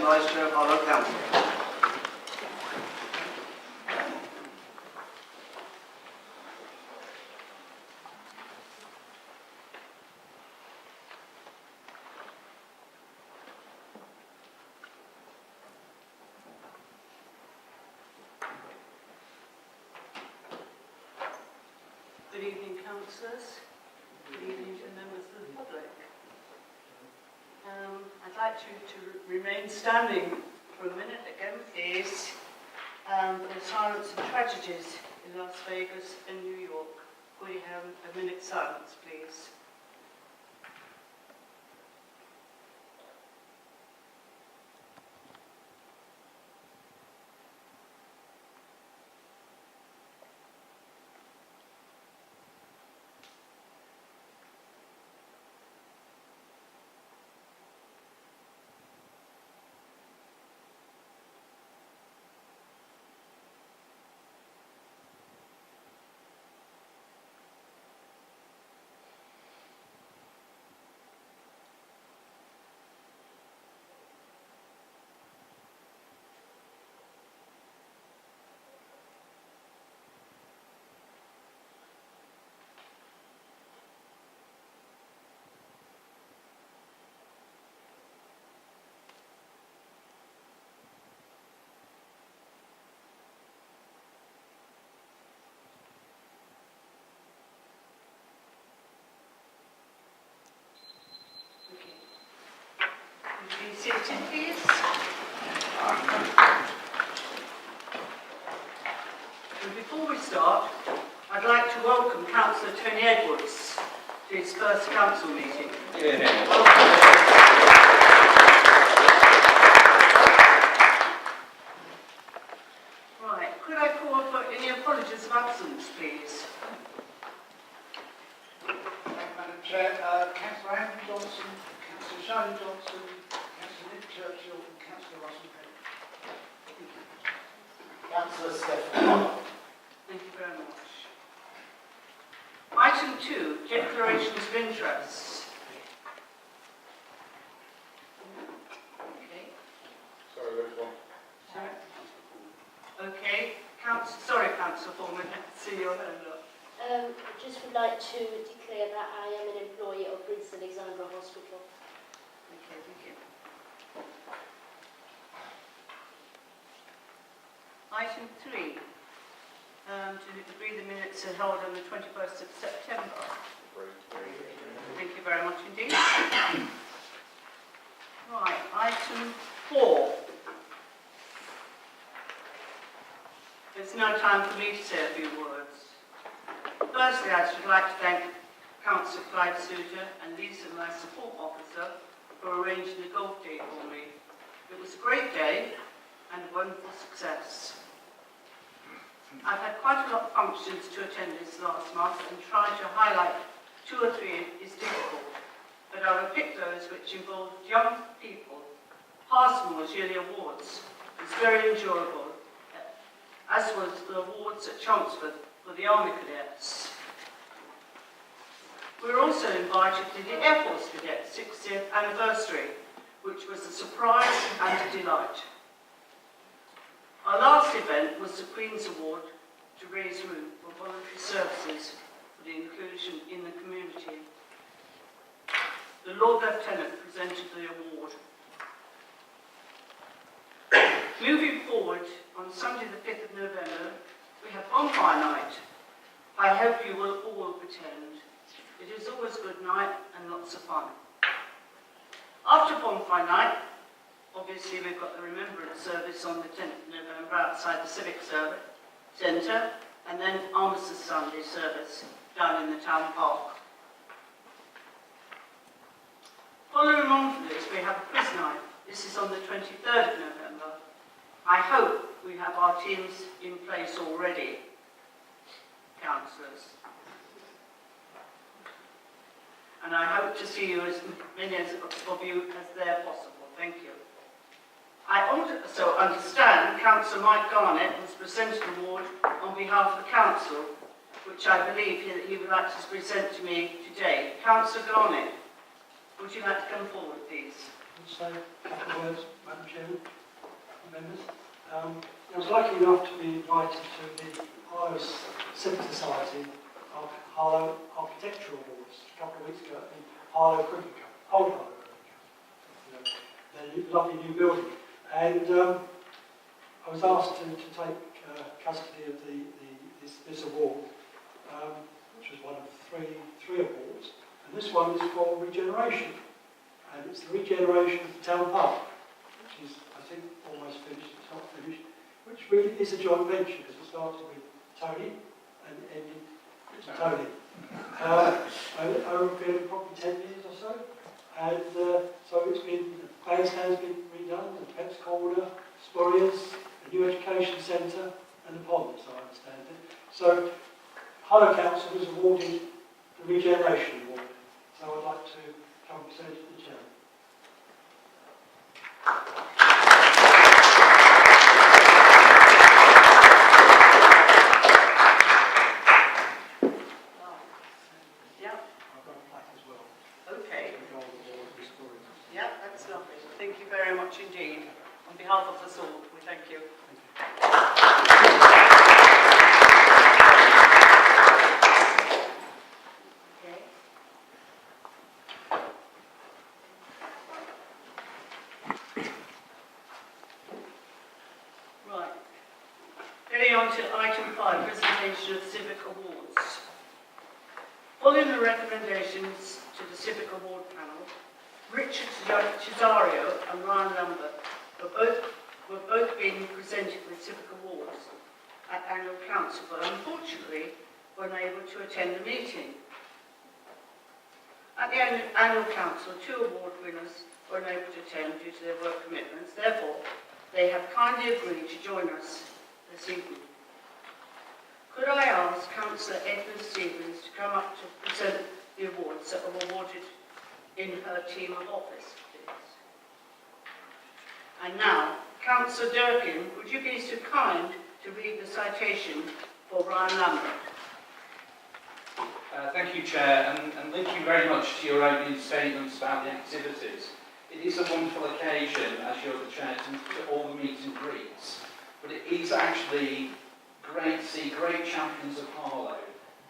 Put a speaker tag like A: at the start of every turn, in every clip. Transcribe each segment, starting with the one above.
A: Vice Chair of Harlow Council.
B: Good evening, councillors. Good evening to members of the public. I'd like you to remain standing for a minute again, please, for the silence and tragedies in Las Vegas and New York. We have a minute's silence, please. Be seated, please. And before we start, I'd like to welcome Councillor Tony Edwards to his first council meeting. Right, could I call for any apologies of absence, please?
C: Thank you, Madam Chair. Councillor Andrew Johnson, Councillor Shirley Johnson, Councillor Churchill and Councillor Russell Penny.
A: Councillor Stephen.
B: Thank you very much. Item 2, declarations of interests. Okay.
D: Sorry, there's one.
B: Sorry. Okay. Councillor Foreman, see your hand up.
E: I just would like to declare that I am an employee of Prince Alexandra Hospital.
B: Okay, thank you. Item 3, to agree the minutes are held on the 21st of September. Thank you very much indeed. Right, item 4. It's now time for me to say a few words. Firstly, I should like to thank Councillor Clyde Suter and Lisa, my support officer, for arranging the golf day for me. It was a great day and a wonderful success. I've had quite a lot of functions to attend this last month, and trying to highlight 2 or 3 is difficult, but I will pick those which involved young people. Passmore yearly awards was very enjoyable, as was the awards at Chelmsford for the Army Cadets. We were also invited to the Air Force Cadets' 60th anniversary, which was a surprise and a delight. Our last event was the Queen's Award to raise room for voluntary services for the inclusion in the community. The Lord Lieutenant presented the award. Moving forward, on Sunday the 5th of November, we have bonfire night. I hope you will all attend. It is always a good night and lots of fun. After bonfire night, obviously we've got the remembrance service on the 10th of November outside the Civic Centre, and then Armistice Sunday service down in the town park. Following on from this, we have a quiz night. This is on the 23rd of November. I hope we have our teams in place already, councillors. And I hope to see you, as many of you as there possible. Thank you. I also understand Councillor Mike Garnett has presented an award on behalf of the Council, which I believe he would like to present to me today. Councillor Garnett, would you like to come forward, please?
F: would say a couple of words, Madam Chairman, members. I was lucky enough to be invited to the Harlow Civic Society Harlow Architectural Awards a couple of weeks ago in Harlow Cricket Club, Old Harlow Cricket Club, their lovely new building. And I was asked to take custody of this award, which was one of three awards. And this one is for regeneration. And it's the regeneration of the town park, which is, I think, almost finished. It's not finished, which really is a joint venture because it started with Tony and ended with Tony. Over a period of probably 10 years or so. And so it's been, the bandstand's been redone, the Pets Corner, Spurious, a new education centre, and the pond, as I understand it. So Harlow Council was awarded the Regeneration Award. So I'd like to come and present it to the chair.
B: Yeah,
F: I've got a plaque as well.
B: okay.
F: The gold award for Spurious.
B: Yeah, that's lovely. Thank you very much indeed. On behalf of us all, we thank you. Okay. Right. Getting on to item 5, presentation of Civic Awards. Following the recommendations to the Civic Award panel, Richard Chiassaro and Ryan Lambert were both being presented with Civic Awards at annual council, but unfortunately were unable to attend the meeting. At the annual council, 2 award winners were unable to attend due to their work commitments. Therefore, they have kindly agreed to join us this evening. Could I ask Councillor Edmund Stevens to come up to present the awards that were awarded in her team of office, please? And now, Councillor Durkin, would you be so kind to read the citation for Ryan Lambert?
G: Thank you, Chair, and thank you very much to your opening statements about the activities. It is a wonderful occasion, as you're the Chair, to all the meet and greets, but it is actually great to see great champions of Harlow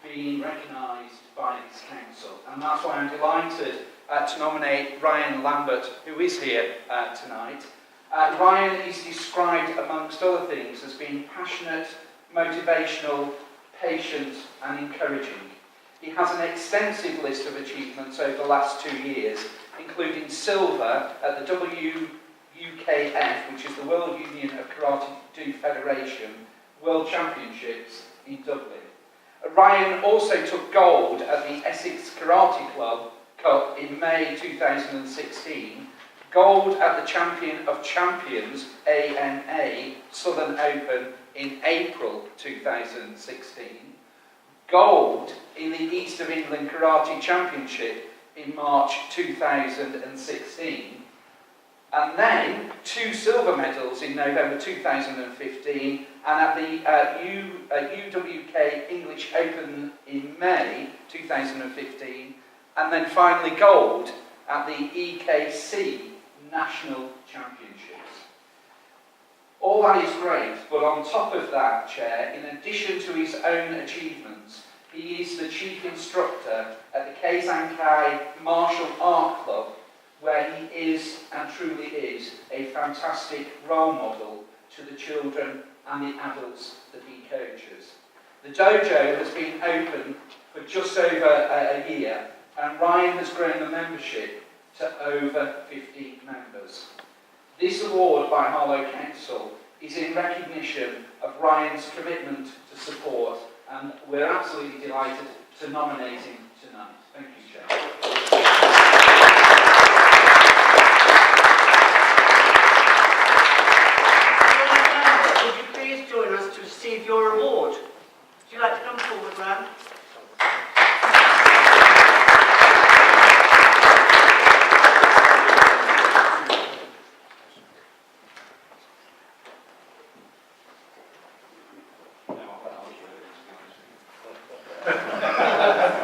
G: being recognised by this council, and that's why I'm delighted to nominate Ryan Lambert, who is here tonight. Ryan is described, amongst other things, as being passionate, motivational, patient and encouraging. He has an extensive list of achievements over the last 2 years, including silver at the WUKF, which is the World Union of Karate-Do Federation, World Championships in Dublin. Ryan also took gold at the Essex Karate Club Cup in May 2016, gold at the Champion of Champions, ANA, Southern Open in April 2016, gold in the East of England Karate Championship in March 2016, and then 2 silver medals in November 2015 and at the UWK English Open in May 2015, and then finally gold at the EKC National Championships. All that is great, but on top of that, Chair, in addition to his own achievements, he is the chief instructor at the Kazen Martial Art Club, where he is and truly is a fantastic role model to the children and the adults that he coaches. The dojo has been open for just over a year, and Ryan has grown the membership to over 50 members. This award by Harlow Council is in recognition of Ryan's commitment to support, and we're absolutely delighted to nominate him tonight. Thank you, Chair.
B: Would you please join us to receive your award? Would you like to come forward, Ryan?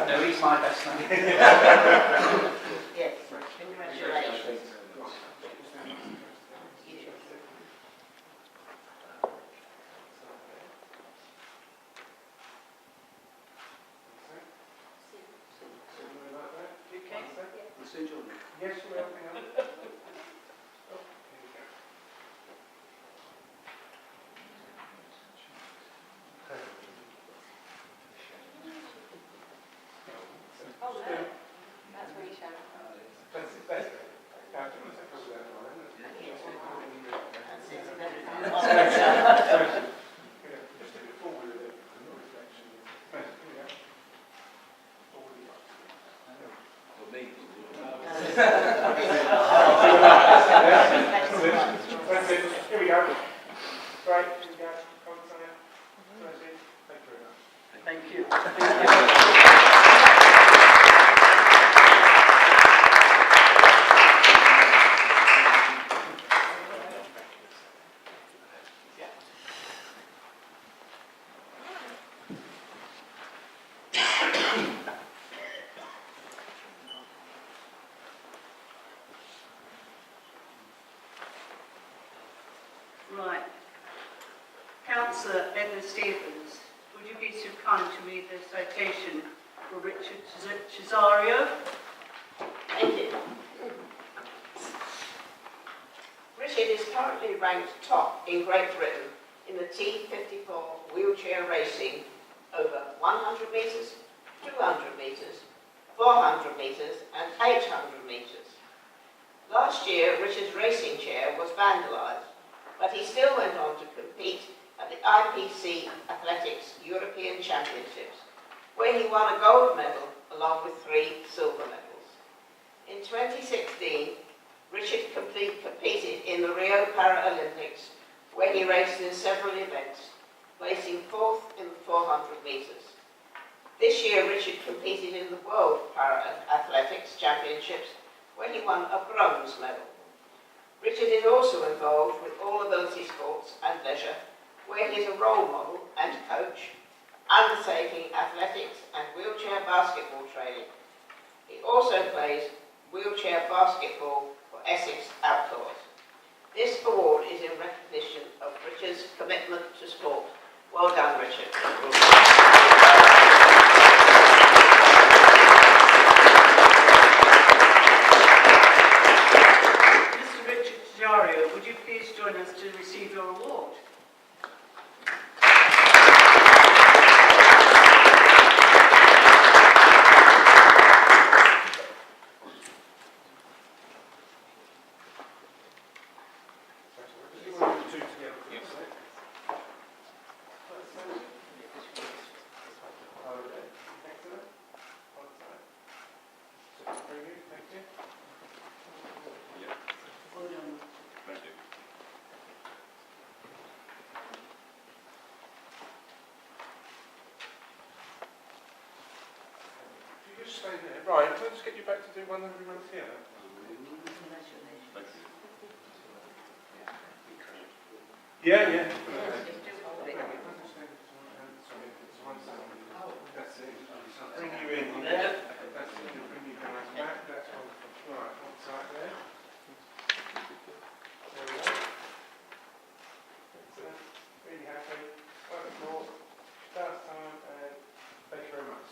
G: No, he's my best man.
A: Soon join me.
C: Yes, we are. Hang on. Oh, here we go.
H: Oh, no. That's really shallow.
C: Here we go. Right, here we go. Thank you very much.
B: Right. Councillor Edna Stevens, would you be so kind to read the citation for Richard Chiassaro?
I: Thank you. Richard is currently ranked top in Great Britain in the T54 wheelchair racing over 100 metres, 200 metres, 400 metres and 800 metres. Last year, Richard's racing chair was vandalised, but he still went on to compete at the IPC Athletics European Championships, where he won a gold medal along with 3 silver medals. In 2016, Richard competed in the Rio Paralympics, where he raced in several events, placing 4th in the 400 metres. This year, Richard competed in the World Para-Athletics Championships, where he won a bronze medal. Richard is also involved with all ability sports and leisure, where he is a role model and coach, undertaking athletics and wheelchair basketball training. He also plays wheelchair basketball for Essex Outlaws. This award is in recognition of Richard's commitment to sport. Well done, Richard.
B: Mr. Richard Chiassaro, would you please join us to receive your award?
D: Stay there. Right, let's get you back to do one that everyone's here. Yeah, yeah. That's it. Bring you in. Yeah. That's it. Bring you guys back. That's wonderful. Right, one side there. There we go. Excellent. Really happy. Once more. First time, and thank you very much.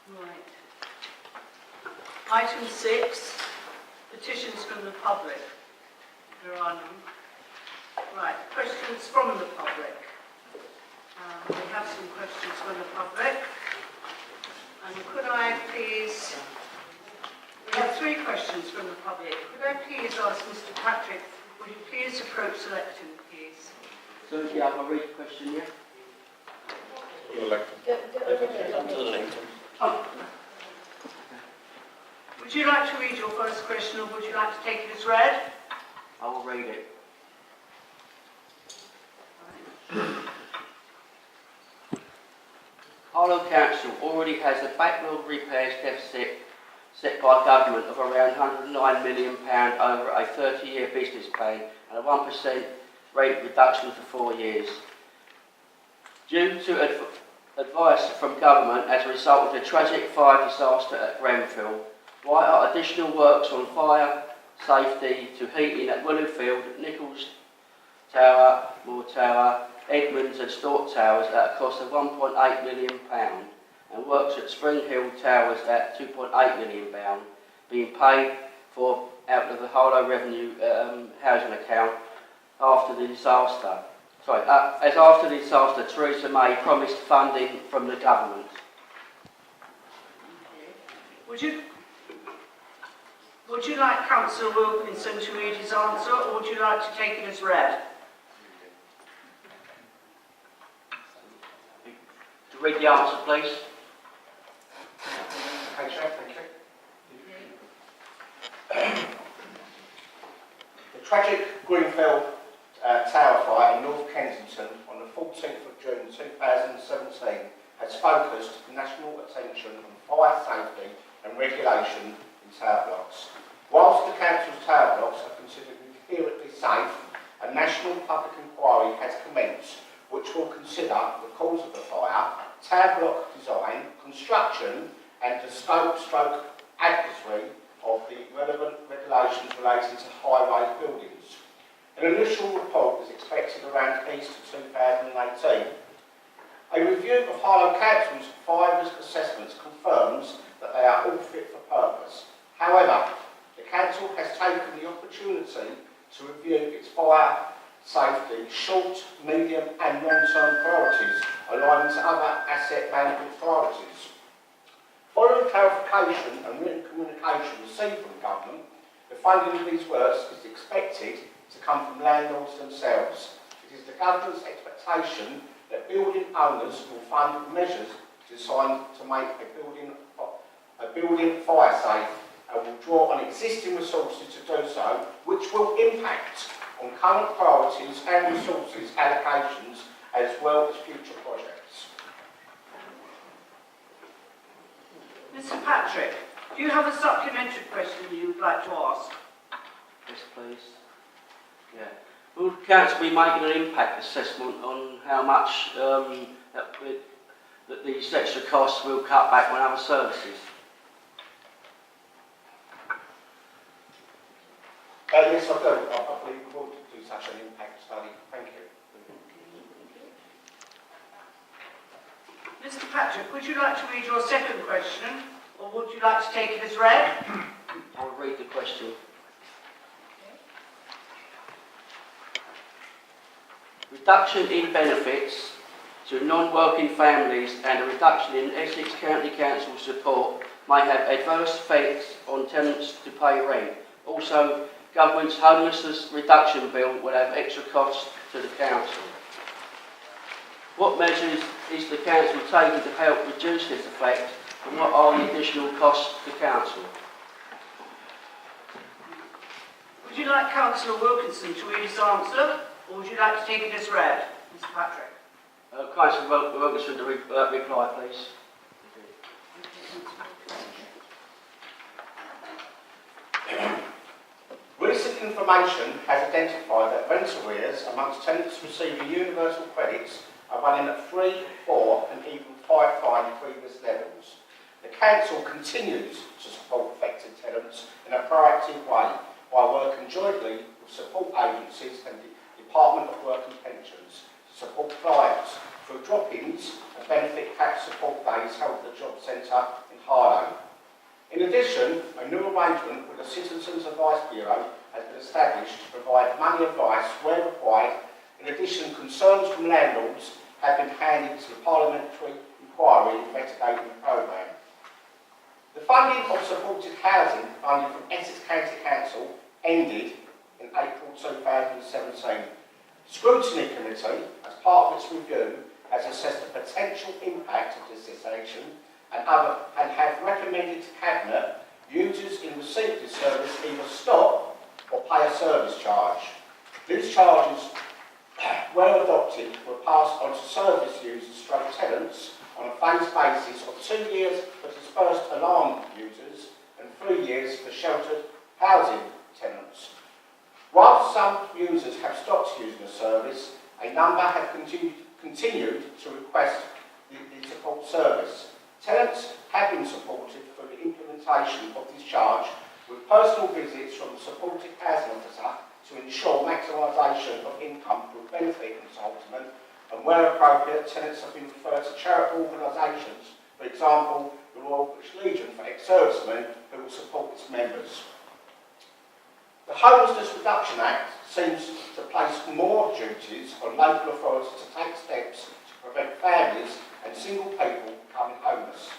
B: Right. Item 6, petitions from the public. There are none. Right, questions from the public. We have some questions from the public. And could I please, we have 3 questions from the public. Could I please ask Mr. Patrick, would you please approach the lectern, please?
A: So, yeah, I'll read the question, yeah?
B: Oh. Would you like to read your first question, or would you like to take it as read?
A: I will read it. Harlow Council already has a backlog repairs deficit set by government of around £109 million over a 30-year business plan and a 1% rate reduction for 4 years. Due to advice from government as a result of the tragic fire disaster at Grenfell, why are additional works on fire safety to heating at Willowfield, Nichols Tower, Moore Tower, Edmonds and Stort Towers at a cost of £1.8 million and works at Spring Hill Towers at £2.8 million being paid for out of the Harlow Revenue Housing Account after the disaster. As after the disaster, Theresa May promised funding from the government.
B: Would you like Councillor Wilkinson to read his answer, or would you like to take it as read?
A: To read the answer, please.
D: Okay, Chair, thank you. The tragic Greenfield Tower fire in North Kensington on the 14th of June 2017 has focused national attention on fire safety and regulation in tower blocks. Whilst the council's tower blocks are considered inherently safe, a national public inquiry has commenced which will consider the cause of the fire, tower block design, construction and the scope/adequacy of the relevant regulations relating to high-rise buildings. An initial report is expected around Easter 2018. A review of Harlow Council's fire risk assessments confirms that they are all fit for purpose. However, the Council has taken the opportunity to review its fire safety short, medium and long-term priorities, aligning to other asset management priorities. Following clarification and written communication received from government, the funding of these works is expected to come from landlords themselves. It is the government's expectation that building owners will fund measures designed to make a building fire safe and will draw on existing resources to do so, which will impact on current priorities and resources allocations as well as future projects.
B: Mr. Patrick, do you have a supplementary question you would like to ask?
A: Yes, please. Yeah. Will the council be making an impact assessment on how much that these extra costs will cut back on other services?
D: Yes, I do. I believe we will do such an impact study. Thank you.
B: Mr. Patrick, would you like to read your second question, or would you like to take it as read?
A: I'll read the question. Reduction in benefits to non-working families and a reduction in Essex County Council support may have adverse effects on tenants to pay rent. Also, government's homelessness reduction bill will have extra costs to the council. What measures is the council taking to help reduce this effect, and what are the additional costs to council?
B: Would you like Councillor Wilkinson to read his answer, or would you like to take it as read, Mr. Patrick?
A: Councillor Wilkinson to reply, please.
D: Recent information has identified that rent arrears amongst tenants receiving universal credits are running at 3, 4 and even 5 times previous levels. The council continues to support affected tenants in a proactive way while working jointly with support agencies and the Department of Work and Pensions to support clients through drop-ins and benefit tax support days held at the Job Centre in Harlow. In addition, a new arrangement with the Citizens Advice Bureau has been established to provide money advice where required. In addition, concerns from landlords have been handed to the Parliamentary Inquiry investigating the programme. The funding of supported housing funding from Essex County Council ended in April 2017. The Scrutiny Committee, as part of its review, has assessed the potential impact of this cessation and have recommended to Cabinet users in receipt of this service either stop or pay a service charge. These charges, where adopted, were passed on to service users stroke tenants on a phased basis of 2 years for dispersed alarm users and 3 years for sheltered housing tenants. While some users have stopped using the service, a number have continued to request the support service. Tenants have been supported through the implementation of this charge with personal visits from the supported housing officer to ensure maximisation of income through benefit consultant, and where appropriate, tenants have been referred to charitable organisations, for example, the Royal British Legion for ex-servicemen who will support its members. The Homelessness Reduction Act seems to place more duties on local authorities to take steps to prevent families and single people becoming homeless.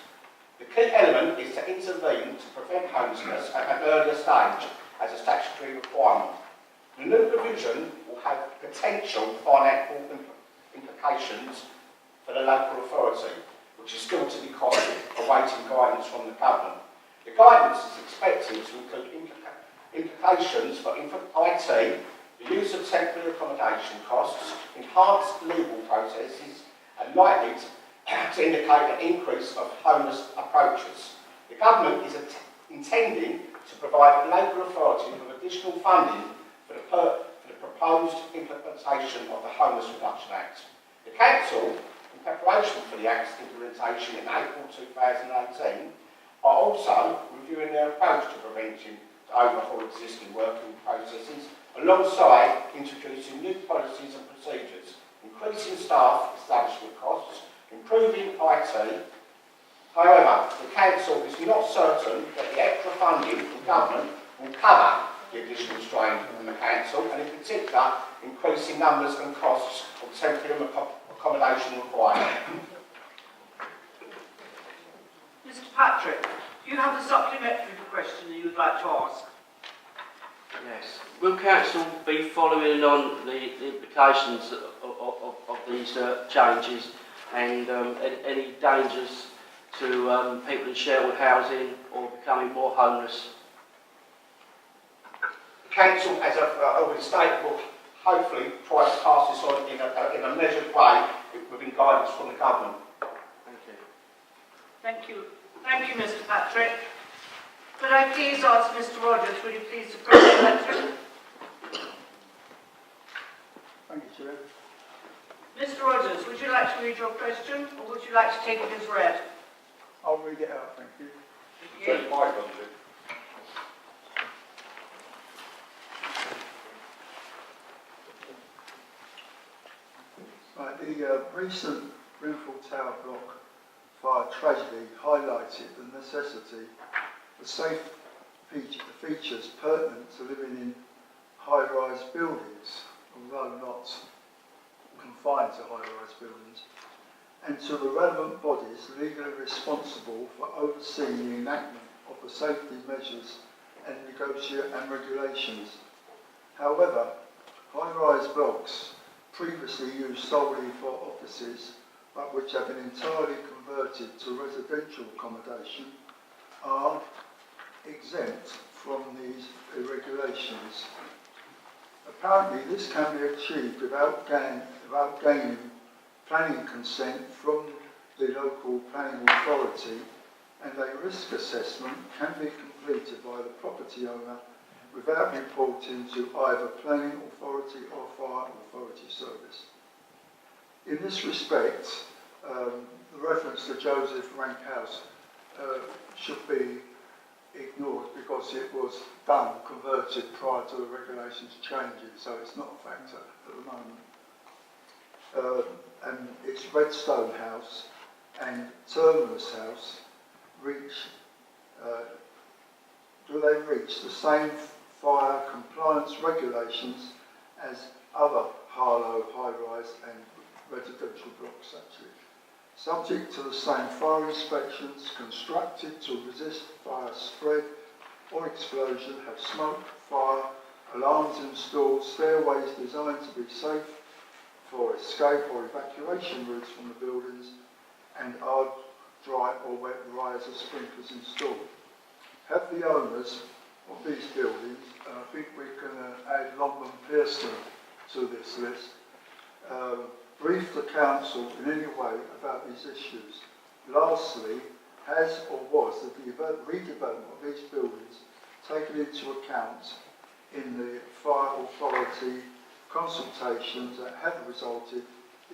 D: The key element is to intervene to prevent homelessness at an earlier stage as a statutory requirement. The new provision will have potential financial implications for the local authority, which is still to be costed, awaiting guidance from the government. The guidance is expected to include implications for IT, the use of temporary accommodation costs, enhanced legal processes, and likely to indicate an increase of homeless approaches. The government is intending to provide local authorities with additional funding for the proposed implementation of the Homeless Reduction Act. The Council, in preparation for the Act's implementation in April 2018, are also reviewing their approach to prevention to overhaul existing working processes, alongside introducing new policies and procedures, increasing staff establishment costs, improving IT. However, the Council is not certain that the extra funding from government will cover the additional strain on the Council, and in particular, increasing numbers and costs of temporary accommodation required.
B: Mr Patrick, do you have a supplementary question that you would like to ask?
A: Yes. Will Council be following on the implications of these changes and any dangers to people in sheltered housing or becoming more homeless?
D: The Council, as I've already stated, will hopefully try to pass this on in a measured way within guidance from the government.
A: Thank you.
B: Thank you. Thank you, Mr Patrick. Could I please ask Mr Rogers, would you please approach the lectern?
C: Thank you, Chair.
B: Mr Rogers, would you like to read your question, or would you like to take it as read?
C: I'll read it out, thank you.
B: Thank you.
C: Right, the recent Grenfell Tower block fire tragedy highlighted the necessity for safe features pertinent to living in high-rise buildings, although not confined to high-rise buildings, and to the relevant bodies legally responsible for overseeing the enactment of the safety measures and regulations. However, high-rise blocks previously used solely for offices, but which have been entirely converted to residential accommodation, are exempt from these regulations. Apparently, this can be achieved without gaining planning consent from the local planning authority, and a risk assessment can be completed by the property owner without reporting to either planning authority or fire authority service. In this respect, the reference to Joseph Rank House should be ignored because it was converted prior to the regulations changing, so it's not a factor at the moment. And it's Redstone House and Terminus House do they reach the same fire compliance regulations as other Harlow high-rise and residential blocks actually? Subject to the same fire inspections, constructed to resist fire spread or explosion, have smoke, fire, alarms installed, stairways designed to be safe for escape or evacuation routes from the buildings, and are dry or wet riser sprinklers installed. Have the owners of these buildings, and I think we can add Lambert Pearson to this list, brief the council in any way about these issues. Lastly, has or was the redevelopment of these buildings taken into account in the fire authority consultations that have resulted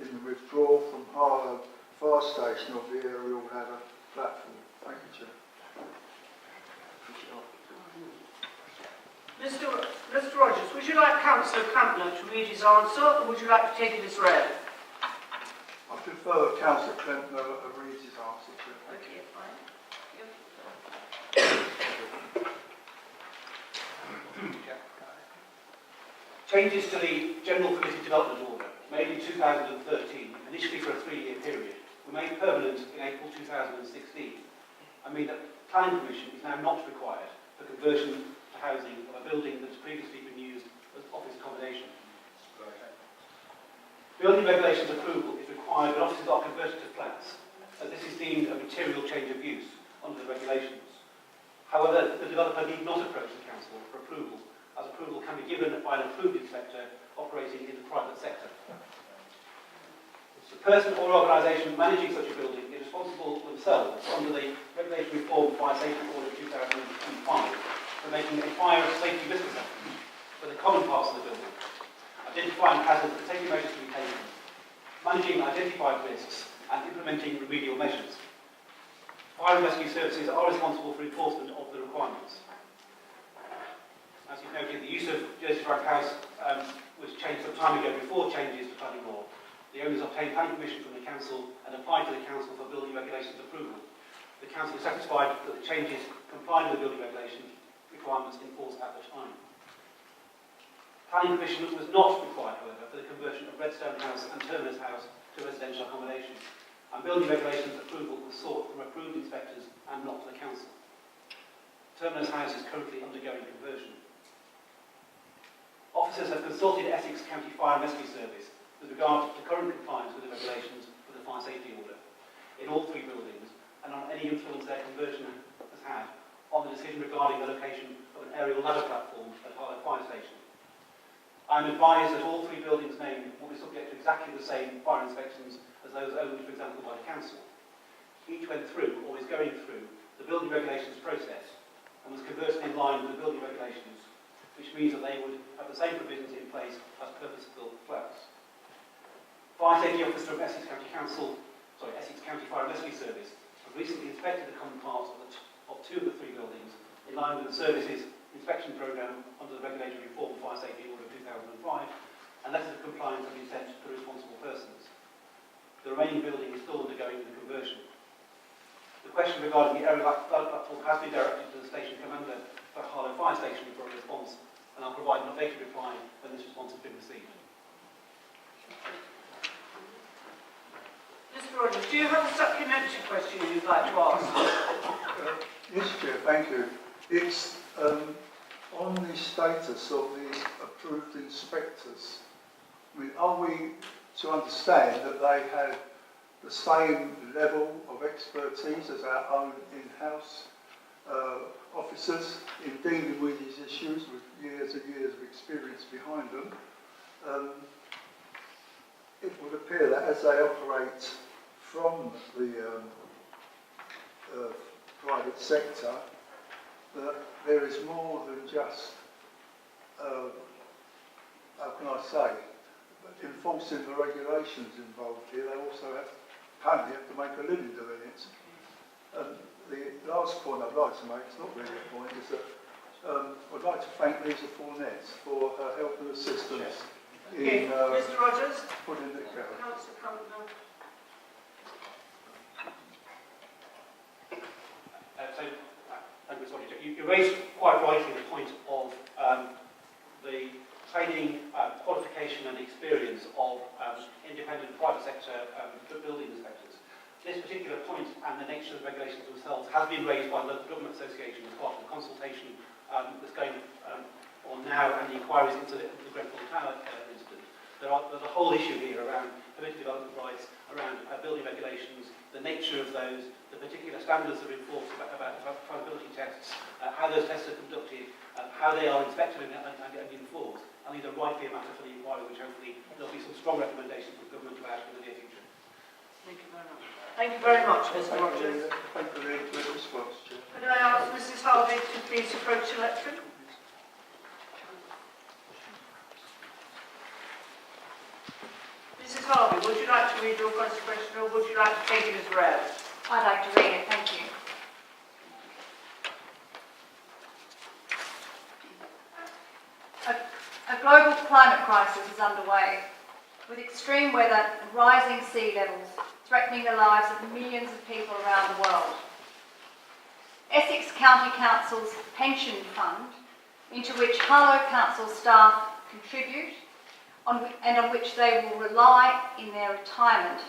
C: in the withdrawal from Harlow Fire Station of the aerial ladder platform? Thank you, Chair.
B: Mr. Rogers, would you like Councillor Crampner to read his answer, or would you like to take it as read?
C: I prefer Councillor Crampner read his answer, Chair.
B: Okay, fine.
J: Changes to the General Permitted Development Order, made in 2013, initially for a 3-year period, were made permanent in April 2016. I mean that planning permission is now not required for conversion to housing of a building that's previously been used as office accommodation. Building regulations approval is required when offices are converted to flats, as this is deemed a material change of use under the regulations. However, the developer need not approach the council for approval, as approval can be given by an approved inspector operating in the private sector. The person or organisation managing such a building is responsible themselves under the Regulatory Reform Fire Safety Order 2005 for making a fire safety risk assessment for the common parts of the building, identifying hazards and taking measures to be taken, managing identified risks and implementing remedial measures. Fire and rescue services are responsible for enforcement of the requirements. As you've noted, the use of Jersey Frank House was changed some time ago before changes to planning law. The owners obtained planning permission from the council and applied to the council for building regulations approval. The council was satisfied that the changes complied with the building regulation requirements in force at the time. Planning permission was not required, however, for the conversion of Redstone House and Turner's House to residential accommodation, and building regulations approval was sought from approved inspectors and not the council. Turner's House is currently undergoing conversion. Officers have consulted Essex County Fire and Rescue Service with regard to current compliance with the regulations for the fire safety order in all 3 buildings, and on any influence their conversion has had on the decision regarding the location of an aerial ladder platform at Harlow Fire Station. I am advised that all 3 buildings named will be subject to exactly the same fire inspections as those owned, for example, by the council. Each went through, or is going through, the building regulations process and was converted in line with the building regulations, which means that they would have the same provisions in place as purpose-built flats. Fire Safety Officer of Essex County Fire and Rescue Service have recently inspected the common parts of 2 of the 3 buildings in line with the service's inspection programme under the Regulatory Reform Fire Safety Order 2005, and letters of compliance have been sent to the responsible persons. The remaining building is still undergoing the conversion. The question regarding the aerial ladder platform has been directed to the station commander for Harlow Fire Station for a response, and I'll provide an updated reply when this response has been received.
B: Mr. Rogers, do you have a supplementary question you'd like to ask?
C: Yes, Chair, thank you. It's on the status of the approved inspectors. I mean, are we to understand that they have the same level of expertise as our own in-house officers in dealing with these issues with years and years of experience behind them? It would appear that as they operate from the private sector, that there is more than just, how can I say, enforcing the regulations involved here. They also apparently have to make a living doing it. The last point I'd like to make, it's not really a point, is that I'd like to thank Lisa Fournette for her help and assistance in
B: Mr. Rogers?
C: putting it together.
B: Councillor Crampner.
J: You raised quite rightly the point of the training, qualification and experience of independent private sector building inspectors. This particular point and the nature of the regulations themselves has been raised by the Local Government Association as part of the consultation that's going on now and the inquiries into the Grenfell Tower incident. There's a whole issue here around permitted development rights, around building regulations, the nature of those, the particular standards that are enforced about viability tests, how those tests are conducted, how they are inspected and enforced. And these are rightly a matter for the inquiry, which hopefully there'll be some strong recommendations from government about in the near future.
B: Thank you very much. Thank you very much, Mr. Rogers.
C: Thank you for the response, Chair.
B: Could I ask Mrs. Harvey to please approach the lectern? Mrs. Harvey, would you like to read your first question or would you like to take it as read?
H: I'd like to read it, thank you. A global climate crisis is underway, with extreme weather and rising sea levels threatening the lives of millions of people around the world. Essex County Council's pension fund, into which Harlow Council staff contribute and on which they will rely in their retirement,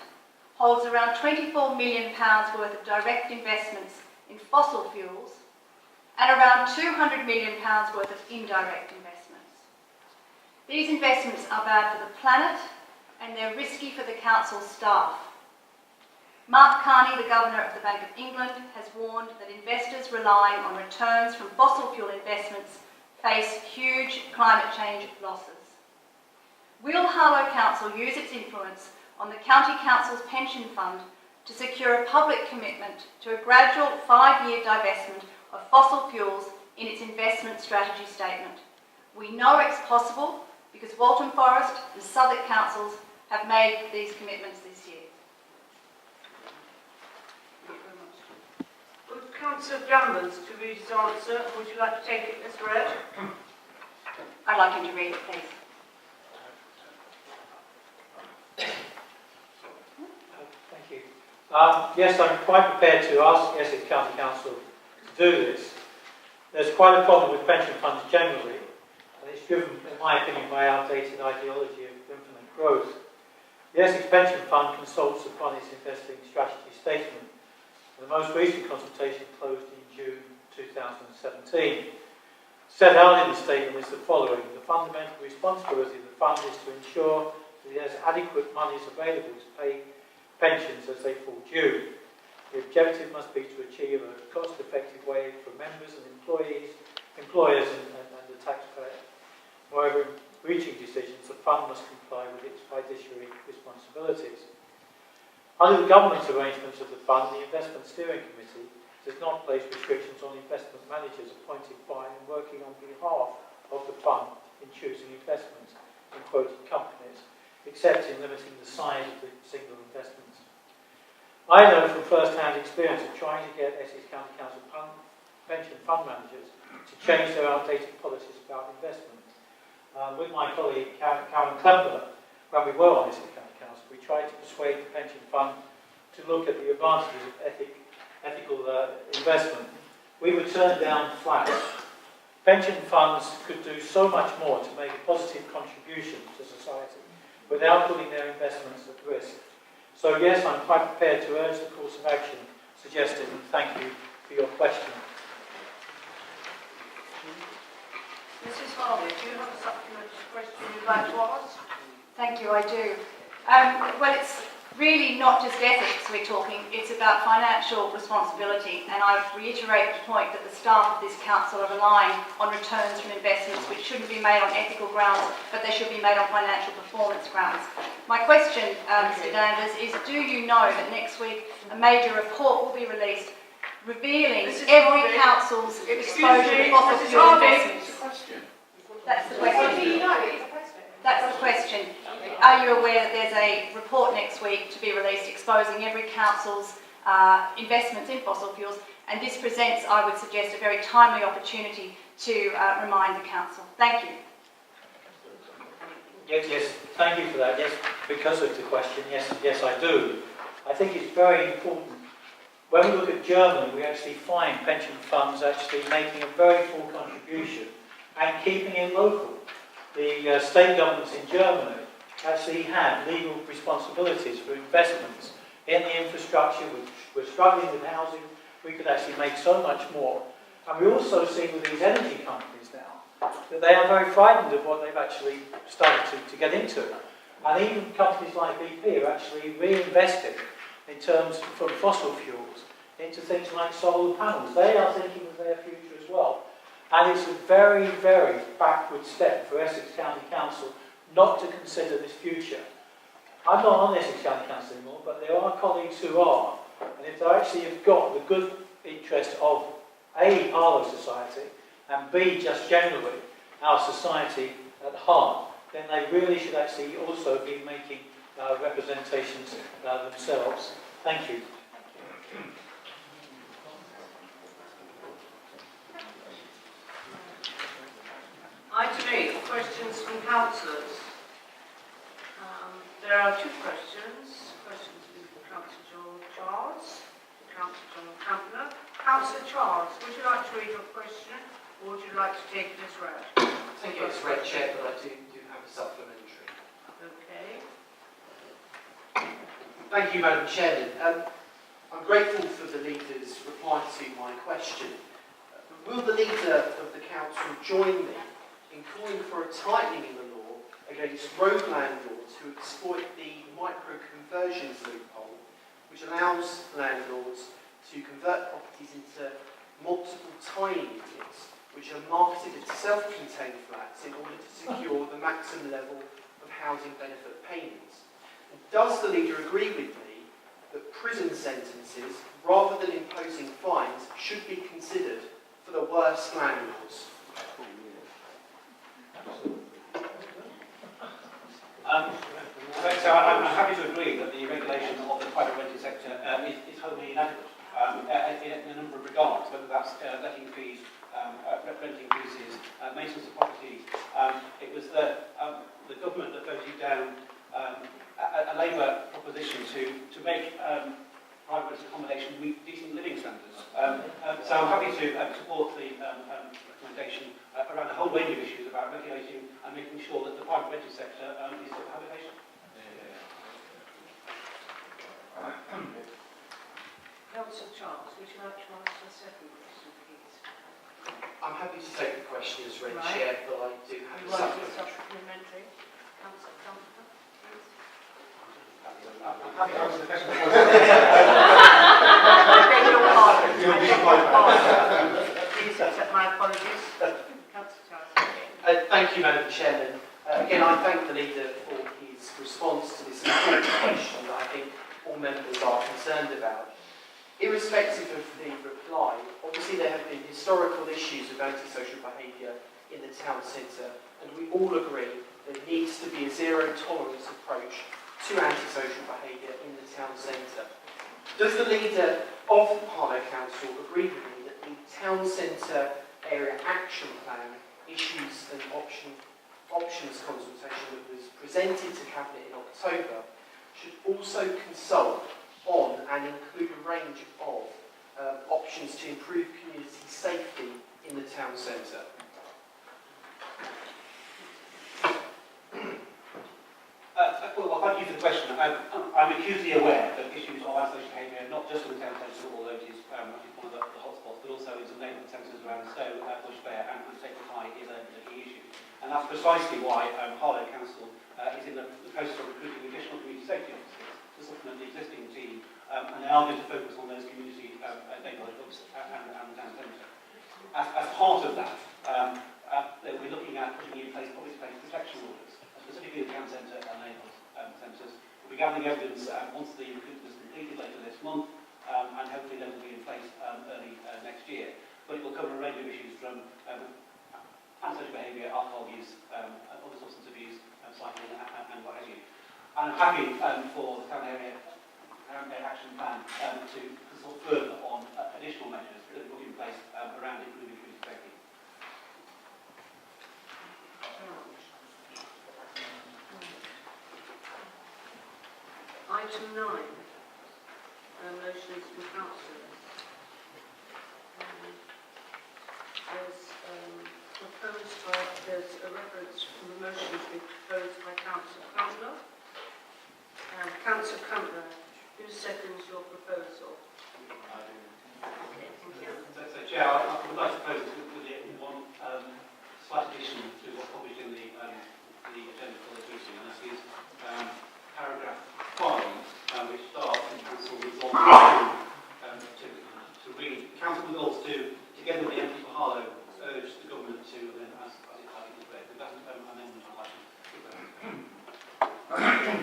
H: holds around £24 million worth of direct investments in fossil fuels and around £200 million worth of indirect investments. These investments are bad for the planet and they're risky for the council's staff. Mark Carney, the Governor of the Bank of England, has warned that investors relying on returns from fossil fuel investments face huge climate change losses. Will Harlow Council use its influence on the County Council's pension fund to secure a public commitment to a gradual 5-year divestment of fossil fuels in its investment strategy statement? We know it's possible because Waltham Forest and Southwark councils have made these commitments this year.
B: Thank you very much. Would Councillor Lambert to read his answer? Would you like to take it as read?
H: I'd like him to read it, please.
K: Thank you. Yes, I'm quite prepared to ask Essex County Council to do this. There's quite a problem with pension funds generally, and it's driven, in my opinion, by outdated ideology of infinite growth. The Essex Pension Fund consults upon its investing strategy statement, and the most recent consultation closed in June 2017. Set out in the statement is the following: the fundamental responsibility of the fund is to ensure that it has adequate monies available to pay pensions as they fall due. The objective must be to achieve a cost-effective way for members and employers and the taxpayer. However, in reaching decisions, the fund must comply with its fiduciary responsibilities. Under the governance arrangements of the fund, the Investment Steering Committee does not place restrictions on investment managers appointed by and working on behalf of the fund in choosing investments in quoted companies, except in limiting the size of the single investments. I know from first-hand experience of trying to get Essex County Council pension fund managers to change their outdated policies about investment. With my colleague Karen Lambert, when we were on Essex County Council, we tried to persuade the pension fund to look at the advantages of ethical investment. We were turned down flat. Pension funds could do so much more to make a positive contribution to society without putting their investments at risk. So yes, I'm quite prepared to urge the course of action suggested, and thank you for your question.
B: Mrs. Harvey, do you have a supplementary question you'd like to ask?
H: Thank you, I do. Well, it's really not just ethics we're talking, it's about financial responsibility, and I reiterate the point that the staff of this council are relying on returns from investments which shouldn't be made on ethical grounds, but they should be made on financial performance grounds. My question, Mr. Danvers, is do you know that next week a major report will be released revealing every council's exposure to fossil fuel investments? That's the question. That's the question. Are you aware that there's a report next week to be released exposing every council's investments in fossil fuels? And this presents, I would suggest, a very timely opportunity to remind the council. Thank you.
K: Yes, thank you for that. Yes, because of the question, yes, I do. I think it's very important. When we look at Germany, we actually find pension funds actually making a very full contribution and keeping it local. The state governments in Germany actually have legal responsibilities for investments in the infrastructure. We're struggling with housing. We could actually make so much more. And we also see with these energy companies now that they are very frightened of what they've actually started to get into. And even companies like BP are actually reinvesting in terms from fossil fuels into things like solar panels. They are thinking of their future as well. And it's a very, very backward step for Essex County Council not to consider this future. I'm not on Essex County Council anymore, but there are colleagues who are. And if they actually have got the good interest of A, Harlow society, and B, just generally our society at heart, then they really should actually also be making representations themselves. Thank you.
B: Item 8, questions from councillors. There are two questions. Questions from Councillor John Charles, Councillor John Campbell. Councillor Charles, would you like to read your question, or would you like to take it as read?
L: Thank you, it's read, Chair, but I do have a supplementary.
B: Okay.
L: Thank you, Madam Chairman. I'm grateful for the leader's reply to my question. Will the leader of the council join me in calling for a tightening in the law against road landlords who exploit the micro-conversions loophole, which allows landlords to convert properties into multiple tiny units, which are marketed as self-contained flats in order to secure the maximum level of housing benefit payments? And does the leader agree with me that prison sentences, rather than imposing fines, should be considered for the worst landlords?
J: So I'm happy to agree that the regulation of the private renting sector is wholly inadequate in a number of regards, whether that's letting fees, renting increases, maintenance of properties. It was the government that voted down a Labour proposition to make private accommodation meet decent living standards. So I'm happy to support the recommendation around a whole range of issues about regulating and making sure that the private renting sector is fit for habitation.
B: Councillor Charles, would you like to ask a second question, please?
L: I'm happy to take the question as read,
B: Right.
L: Chair, but I do have
B: You
L: a
B: want a
L: supplementary.
B: supplementary? Councillor Campbell, please.
J: I'm happy to answer the question.
B: I beg your pardon. I beg your pardon. Please accept my apologies. Councillor Charles.
L: Thank you, Madam Chairman. Again, I thank the leader for his response to this important question that I think all members are concerned about. Irrespective of the reply, obviously there have been historical issues of antisocial behaviour in the town centre, and we all agree there needs to be a zero-tolerance approach to antisocial behaviour in the town centre. Does the leader of Harlow Council agree with me that the town centre area action plan issues an options consultation that was presented to Cabinet in October should also consult on and include a range of options to improve community safety in the town centre?
J: Well, thank you for the question. I'm acutely aware that issues of antisocial behaviour, not just in the town centre, although it is one of the hotspots, but also in some neighbourhood centres around Stowe, Bush Fair and Sacred High is a key issue. And that's precisely why Harlow Council is in the process of recruiting additional community safety officers to supplement the existing team, and they are going to focus on those community neighbourhood hubs and the town centre. As part of that, they'll be looking at putting in place public space protection orders, specifically the town centre and neighbourhood centres. We'll be gathering evidence once the recruitment is completed later this month, and hopefully they will be in place early next year. But it will cover a range of issues from antisocial behaviour, alcohol use, other substance abuse, cycling and what have you. And I'm happy for the town area action plan to consult further on additional measures that will be in place around improving community safety.
B: Item 9. Motions from councillors. There's a reference from the motion to be proposed by Councillor Campbell. Councillor Campbell, who seconds your proposal? Okay, thank you.
J: So Chair, I would like to propose one slight addition to what's published in the agenda for this meeting, and this is paragraph 5, which starts in Council Resolve to read. Council Resolves to, together with the MP for Harlow, urge the government to, and then as it is read, with that amendment I'd like to put that.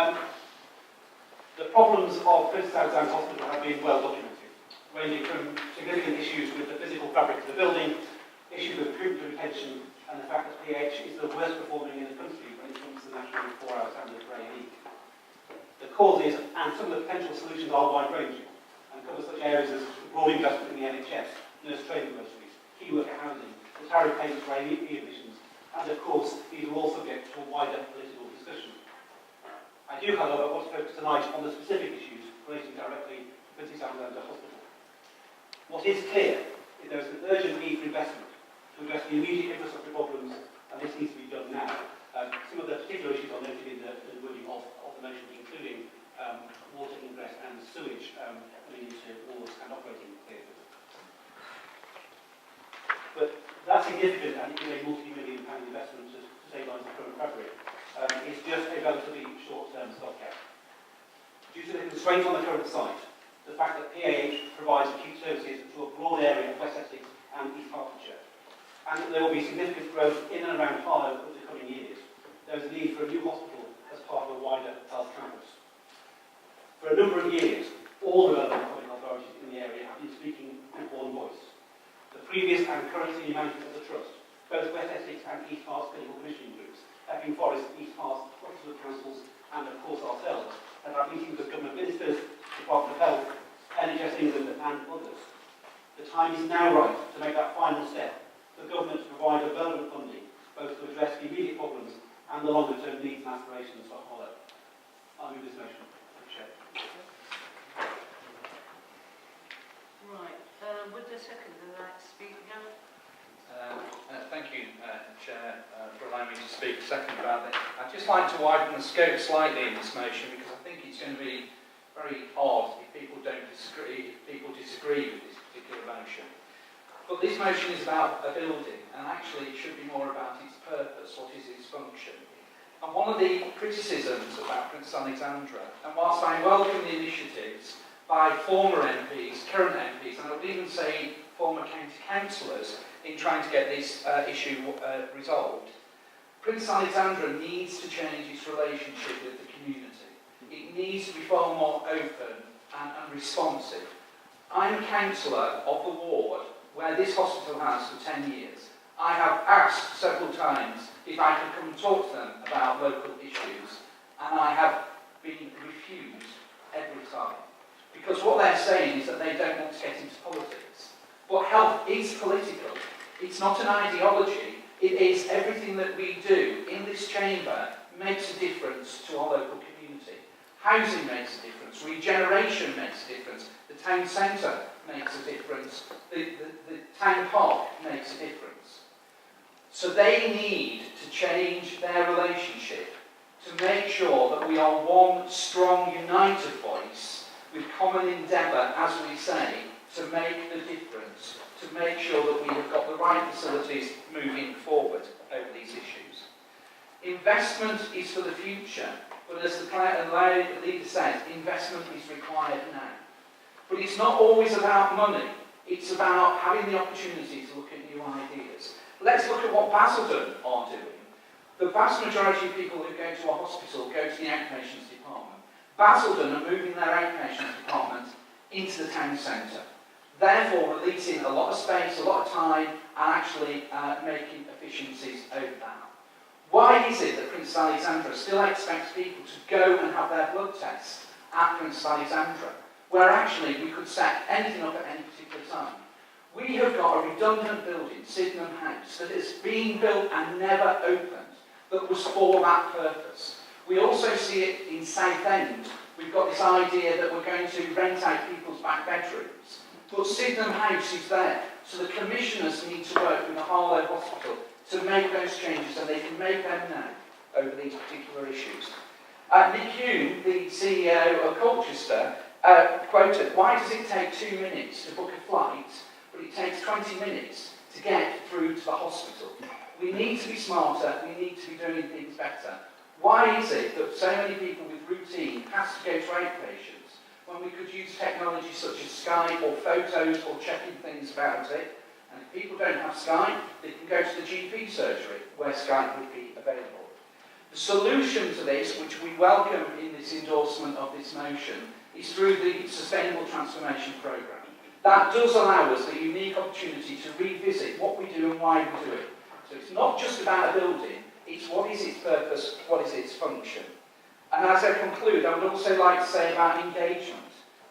J: The problems of Princess Alexandra Hospital have been well documented, ranging from significant issues with the physical fabric of the building, issues with recruitment and retention, and the fact that PH is the worst performing in the country when it comes to the national 4-hour standard for A&E. The causes and some of the potential solutions are wide-ranging and cover such areas as broad investment in the NHS, nurse training groceries, key worker housing, the tariff payments for A&E admissions, and of course these are all subject to a wider political discussion. I do, however, want to focus tonight on the specific issues relating directly to Princess Alexandra Hospital. What is clear is there is an urgent need for investment to address the immediate infrastructure problems, and this needs to be done now. Some of the particular issues are noted in the wording of the motion, including water ingress and sewage coming into wards and operating theatres. But that significant, and it is a multi-million pound investment to stabilise the current fabric, is just a relatively short-term stopgap. Due to the constraints on the current site, the fact that PAH provides acute services to a broad area of West Essex and East Hertfordshire, and that there will be significant growth in and around Harlow over the coming years, there is a need for a new hospital as part of a wider health campus. For a number of years, all the relevant public authorities in the area have been speaking with one voice. The previous and current senior management of the Trust, both West Essex and East Herts clinical commissioning groups, Epping Forest, East Herts, hospital councils, and of course ourselves, have had meetings with government ministers, Department of Health, NHS England, and others. The time is now right to make that final step for government to provide relevant funding, both to address the immediate problems and the longer-term needs and aspirations for Harlow. I move this motion.
B: Right. Would the seconder like to speak now?
G: Thank you, Chair, for allowing me to speak a second about it. I'd just like to widen the scope slightly in this motion because I think it's going to be very odd if people disagree with this particular motion. But this motion is about a building, and actually it should be more about its purpose, what is its function. And one of the criticisms about Princess Alexandra, and whilst I welcome the initiatives by former MPs, current MPs, and I would even say former county councillors, in trying to get this issue resolved, Princess Alexandra needs to change its relationship with the community. It needs to be far more open and responsive. I'm councillor of the ward where this hospital has for 10 years. I have asked several times if I could come and talk to them about local issues, and I have been refused every time. Because what they're saying is that they don't want to get into politics. But health is political. It's not an ideology. It is everything that we do in this chamber makes a difference to our local community. Housing makes a difference. Regeneration makes a difference. The town centre makes a difference. The town park makes a difference. So they need to change their relationship to make sure that we are one strong, united voice with common endeavour, as we say, to make the difference, to make sure that we have got the right facilities moving forward over these issues. Investment is for the future, but as the leader said, investment is required now. But it's not always about money, it's about having the opportunity to look at new ideas. Let's look at what Basildon are doing. The vast majority of people who go to a hospital go to the outpatients department. Basildon are moving their outpatients department into the town centre, therefore releasing a lot of space, a lot of time, and actually making efficiencies over that. Why is it that Princess Alexandra still expects people to go and have their blood tests at Princess Alexandra, where actually we could set anything up at any particular time? We have got a redundant building, Sydenham House, that is being built and never opened, that was for that purpose. We also see it in Southend. We've got this idea that we're going to rent out people's back bedrooms. But Sydenham House is there, so the commissioners need to work with the Harlow Hospital to make those changes, and they can make them now over these particular issues. Nick Hume, the CEO of Colchester, quoted, "Why does it take 2 minutes to book a flight, but it takes 20 minutes to get through to the hospital?" We need to be smarter, we need to be doing things better. Why is it that so many people with routine have to go to outpatients when we could use technology such as Skype or photos or checking things about it? And if people don't have Skype, they can go to the GP surgery where Skype would be available. The solution to this, which we welcome in this endorsement of this motion, is through the Sustainable Transformation Programme. That does allow us the unique opportunity to revisit what we do and why we do it. So it's not just about a building, it's what is its purpose, what is its function. And as I conclude, I would also like to say about engagement.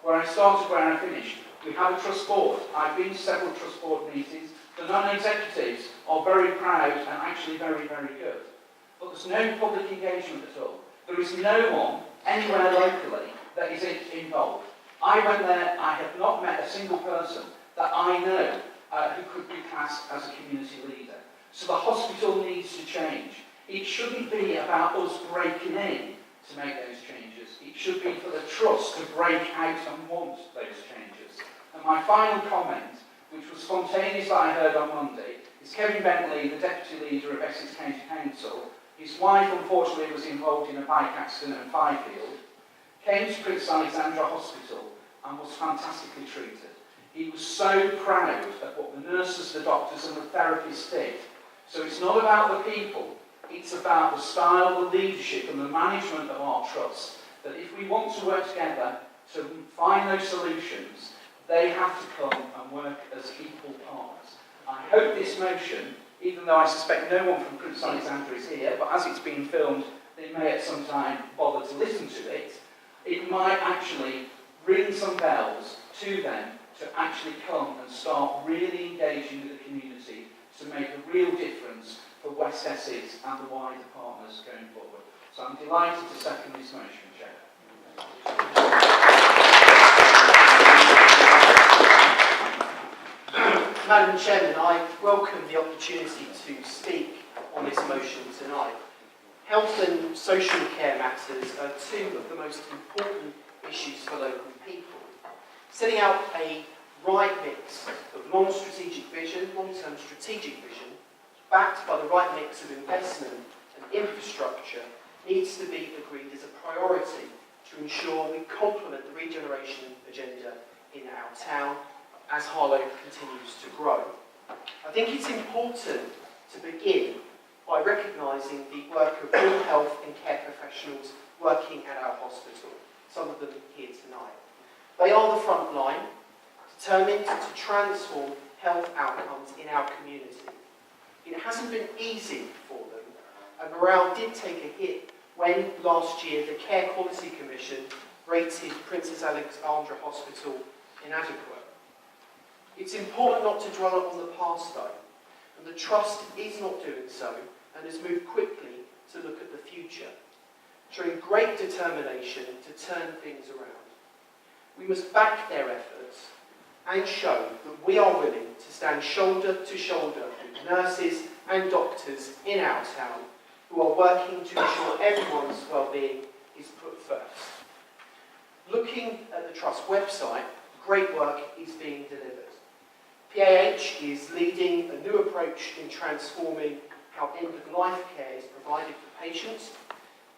G: Where I started, where I finished, we have a trust board. I've been to several trust board meetings. The non-executives are very proud and actually very, very good. But there's no public engagement at all. There is no one anywhere locally that is involved. I went there, I have not met a single person that I know who could be classed as a community leader. So the hospital needs to change. It shouldn't be about us breaking in to make those changes. It should be for the trust to break out and want those changes. And my final comment, which was spontaneous that I heard on Monday, is Kevin Bentley, the Deputy Leader of Essex County Council. His wife, unfortunately, was involved in a bike accident at Fifield, came to Prince Alexandra Hospital and was fantastically treated. He was so proud of what the nurses, the doctors and the therapists did. So it's not about the people, it's about the style, the leadership and the management of our trust. That if we want to work together to find those solutions, they have to come and work as equal partners. I hope this motion, even though I suspect no one from Prince Alexandra is here, but as it's been filmed, they may at some time bother to listen to it, it might actually ring some bells to them to actually come and start really engaging with the community to make a real difference for West Essex and the wider partners going forward. So I'm delighted to second this motion, Chair.
L: Madam Chairman, I welcome the opportunity to speak on this motion tonight. Health and social care matters are two of the most important issues for local people. Setting out a right mix of long-strategic vision, long-term strategic vision, backed by the right mix of investment and infrastructure, needs to be agreed as a priority to ensure we complement the regeneration agenda in our town as Harlow continues to grow. I think it's important to begin by recognising the work of all health and care professionals working at our hospital, some of them here tonight. They are the front line, determined to transform health outcomes in our community. It hasn't been easy for them, and morale did take a hit when last year the Care Quality Commission rated Princess Alexandra Hospital inadequate. It's important not to dwell on the past though, and the Trust is not doing so and has moved quickly to look at the future, showing great determination to turn things around. We must back their efforts and show that we are willing to stand shoulder to shoulder with nurses and doctors in our town who are working to ensure everyone's well-being is put first. Looking at the Trust website, great work is being delivered. PAH is leading a new approach in transforming how end-of-life care is provided for patients,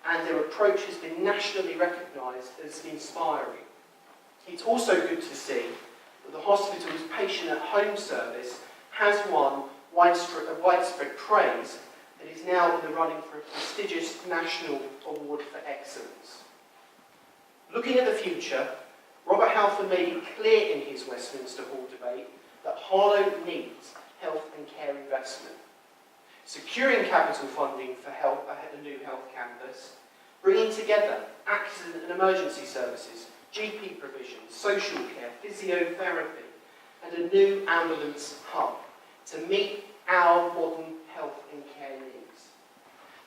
L: and their approach has been nationally recognised as inspiring. It's also good to see that the hospital's patient-at-home service has won widespread praise and is now in the running for a prestigious national award for excellence. Looking at the future, Robert Halford made it clear in his Westminster Hall debate that Harlow needs health and care investment. Securing capital funding for a new health campus, bringing together accident and emergency services, GP provision, social care, physiotherapy, and a new ambulance hub to meet our modern health and care needs.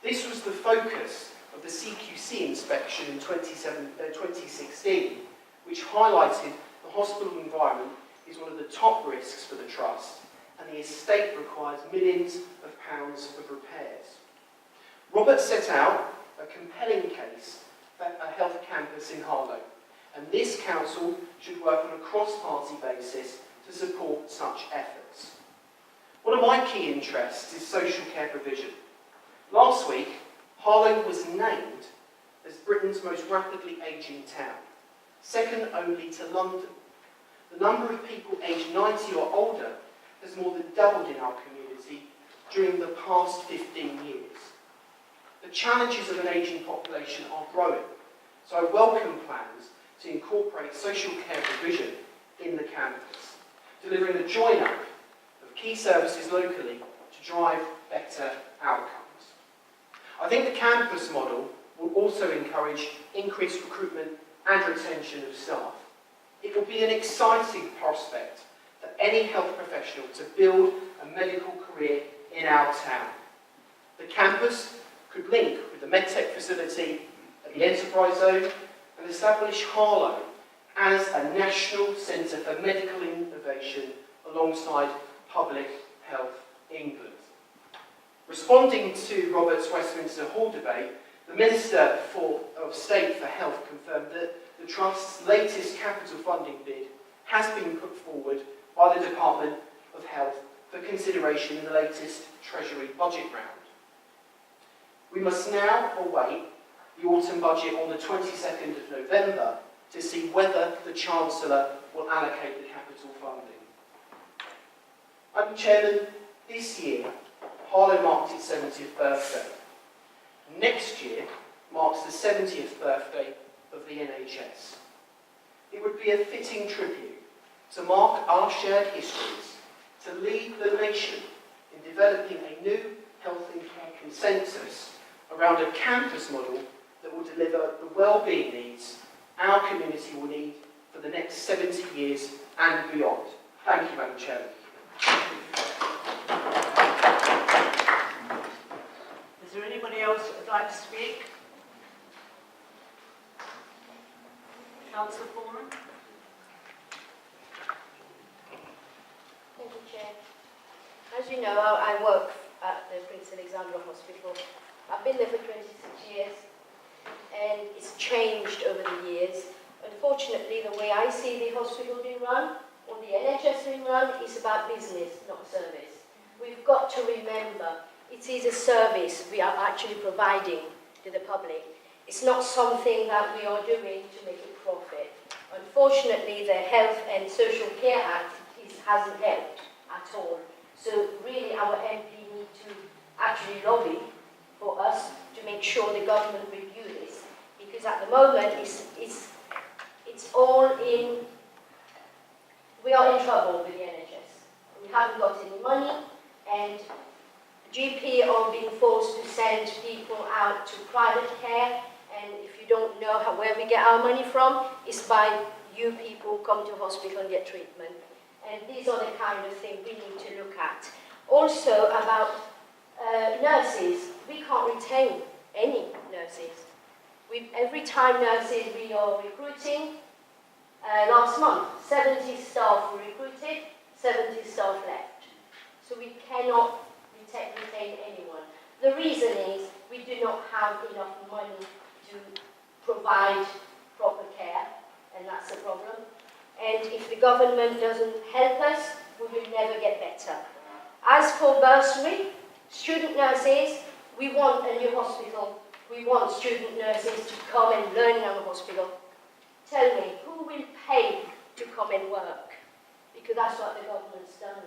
L: This was the focus of the CQC inspection in 2016, which highlighted the hospital environment is one of the top risks for the Trust, and the estate requires millions of pounds of repairs. Robert set out a compelling case for a health campus in Harlow, and this council should work on a cross-party basis to support such efforts. One of my key interests is social care provision. Last week, Harlow was named as Britain's most rapidly ageing town, second only to London. The number of people aged 90 or older has more than doubled in our community during the past 15 years. the challenges of an ageing population are growing. So I welcome plans to incorporate social care provision in the campus, delivering a join-up of key services locally to drive better outcomes. I think the campus model will also encourage increased recruitment and retention of staff. It will be an exciting prospect for any health professional to build a medical career in our town. The campus could link with the MedTech facility at the Enterprise Zone and establish Harlow as a national centre for medical innovation alongside Public Health England. Responding to Robert's Westminster Hall debate, the Minister of State for Health confirmed that the Trust's latest capital funding bid has been put forward by the Department of Health for consideration in the latest Treasury budget round. We must now await the autumn budget on the 22nd of November to see whether the Chancellor will allocate the capital funding. Madam Chairman, this year, Harlow marked its 70th birthday. Next year marks the 70th birthday of the NHS. It would be a fitting tribute to mark our shared histories, to lead the nation in developing a new health and care consensus around a campus model that will deliver the well-being needs our community will need for the next 70 years and beyond. Thank you, Madam Chairman.
B: Is there anybody else that would like to speak? Councillor Foreman?
E: Thank you, Chair. As you know, I work at the Prince Alexandra Hospital. I've been there for 26 years, and it's changed over the years. Unfortunately, the way I see the hospital being run, or the NHS being run, is about business, not service. We've got to remember, it is a service we are actually providing to the public. It's not something that we are doing to make a profit. Unfortunately, the Health and Social Care Act hasn't helped at all. So really, our MP need to actually lobby for us to make sure the government review this, because at the moment it's all in. We are in trouble with the NHS. We haven't got any money, and GP are being forced to send people out to private care. And if you don't know where we get our money from, it's by you people come to hospital and get treatment. And these are the kind of things we need to look at. Also about nurses, we can't retain any nurses. Every time nurses we are recruiting, last month, 70 staff were recruited, 70 staff left. So we cannot retain anyone. The reason is we do not have enough money to provide proper care, and that's the problem. And if the government doesn't help us, we will never get better. As for bursary, student nurses, we want a new hospital. We want student nurses to come and learn in our hospital. Tell me, who will pay to come and work? Because that's what the government's done.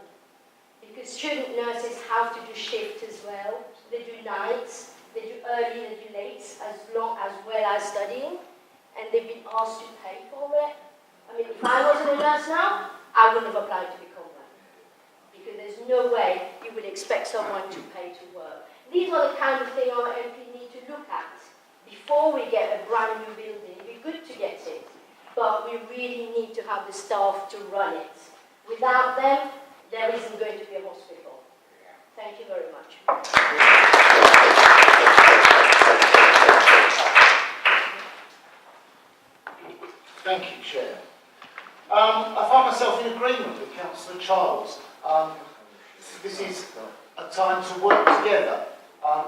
E: Because student nurses have to do shift as well. They do nights, they do early, they do late, as well as studying. And they've been asked to pay for it. I mean, if I wasn't a nurse now, I wouldn't have applied to become one. Because there's no way you would expect someone to pay to work. These are the kind of things our MP need to look at before we get a brand new building. It'd be good to get it, but we really need to have the staff to run it. Without them, there isn't going to be a hospital. Thank you very much.
M: Thank you, Chair. I find myself in agreement with Councillor Charles. This is a time to work together.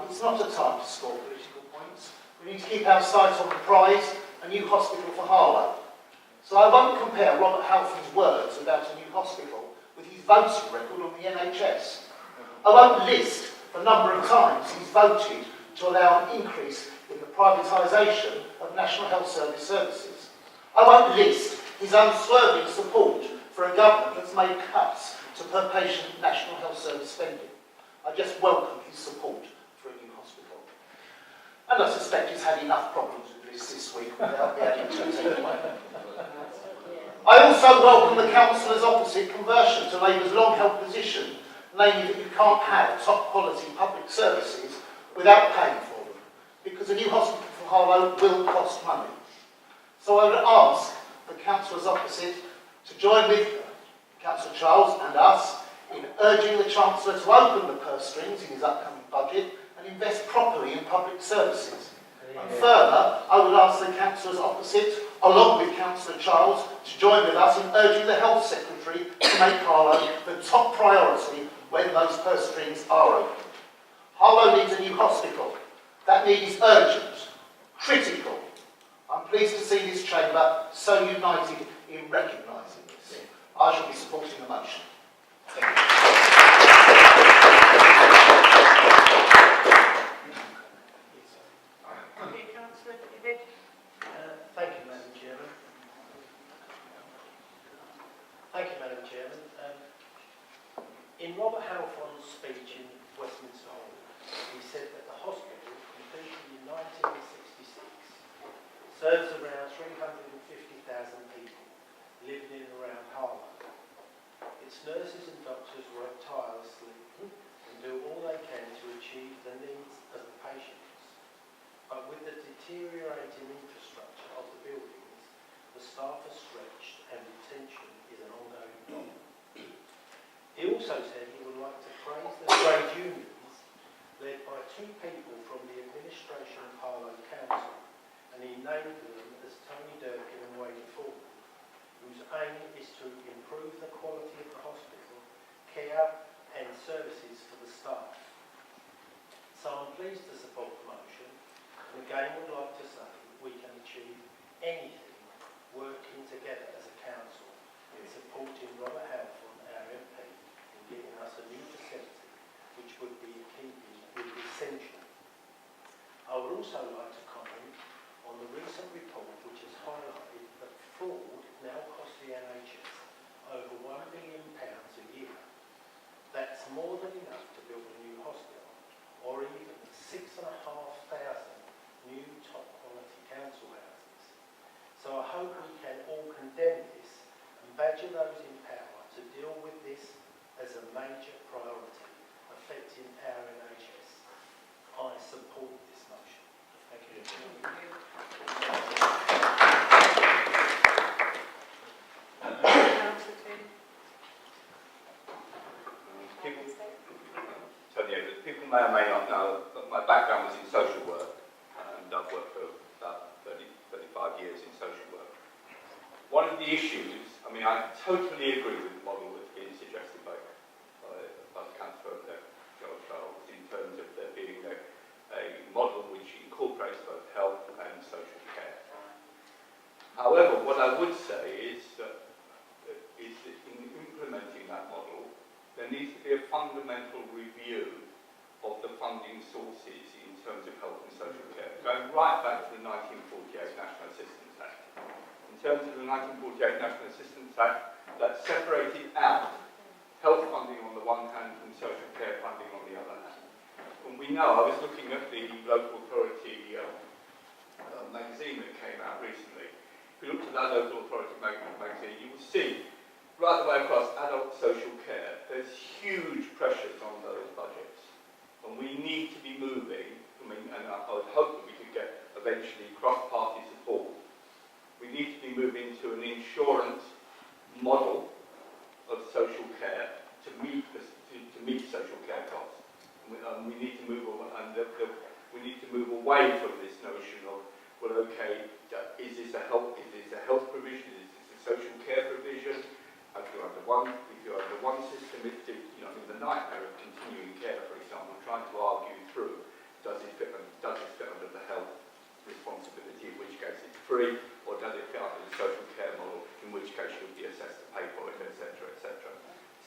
M: It's not a time to score political points. We need to keep our sights on the prize, a new hospital for Harlow. So I won't compare Robert Halfon's words about a new hospital with his voting record on the NHS. I won't list the number of times he's voted to allow an increase in the privatisation of National Health Service services. I won't list his unswerving support for a government that's made cuts to per-patient National Health Service spending. I just welcome his support for a new hospital. And I suspect he's had enough problems with this week without being able to take away. I also welcome the councillor's opposite conversion to Labour's long-held position, namely that you can't have top-quality public services without paying for them, because a new hospital for Harlow will cost money. So I would ask the councillors opposite to join with Councillor Charles and us in urging the Chancellor to open the purse strings in his upcoming budget and invest properly in public services. And further, I would ask the councillors opposite, along with Councillor Charles, to join with us in urging the Health Secretary to make Harlow the top priority when those purse strings are opened. Harlow needs a new hospital. That need is urgent, critical. I'm pleased to see this chamber so united in recognising this. I shall be supporting the motion. Thank you.
N: Thank you, Madam Chairman. Thank you, Madam Chairman. In Robert Halfon's speech in Westminster Hall, he said that the hospital, completed in 1966, serves around 350,000 people living in and around Harlow. Its nurses and doctors work tirelessly and do all they can to achieve the needs of the patients. But with the deteriorating infrastructure of the buildings, the staff are stretched and retention is an ongoing problem. He also said he would like to praise the trade unions led by two people from the administration of Harlow Council, and he named them as Tony Durkin and Wayne Foreman, whose aim is to improve the quality of the hospital, care and services for the staff. So I'm pleased to support the motion, and again would like to say we can achieve anything working together as a council in supporting Robert Halfon, our MP, in giving us a new facility which would be in keeping with essential. I would also like to comment on the recent report which has highlighted that fraud now costs the NHS over £1 million a year. That's more than enough to build a new hospital, or even 6,500 new top quality council houses. So I hope we can all condemn this and badger those in power to deal with this as a major priority affecting our NHS. I support this motion. Thank you.
O: People may or may not know that my background was in social work, and I've worked for about 35 years in social work. One of the issues, I mean, I totally agree with the model that's being suggested by the Councillor Charles in terms of there being a model which incorporates both health and social care. However, what I would say is that in implementing that model, there needs to be a fundamental review of the funding sources in terms of health and social care, going right back to the 1948 National Assistance Act. In terms of the 1948 National Assistance Act, that separated out health funding on the one hand and social care funding on the other hand. And we know, I was looking at the local authority magazine that came out recently. If you look at that local authority magazine, you will see right the way across adult social care, there's huge pressures on those budgets. And we need to be moving, and I would hope that we could get eventually cross-party support. We need to be moving to an insurance model of social care to meet social care costs. We need to move we need to move away from this notion of, well, okay, is this a health provision? Is this a social care provision? If you're under one system, it's the nightmare of continuing care, for example, trying to argue through, does it fit under the health responsibility, in which case it's free, or does it fit under the social care model, in which case you'll be assessed to pay for it, etc., etc.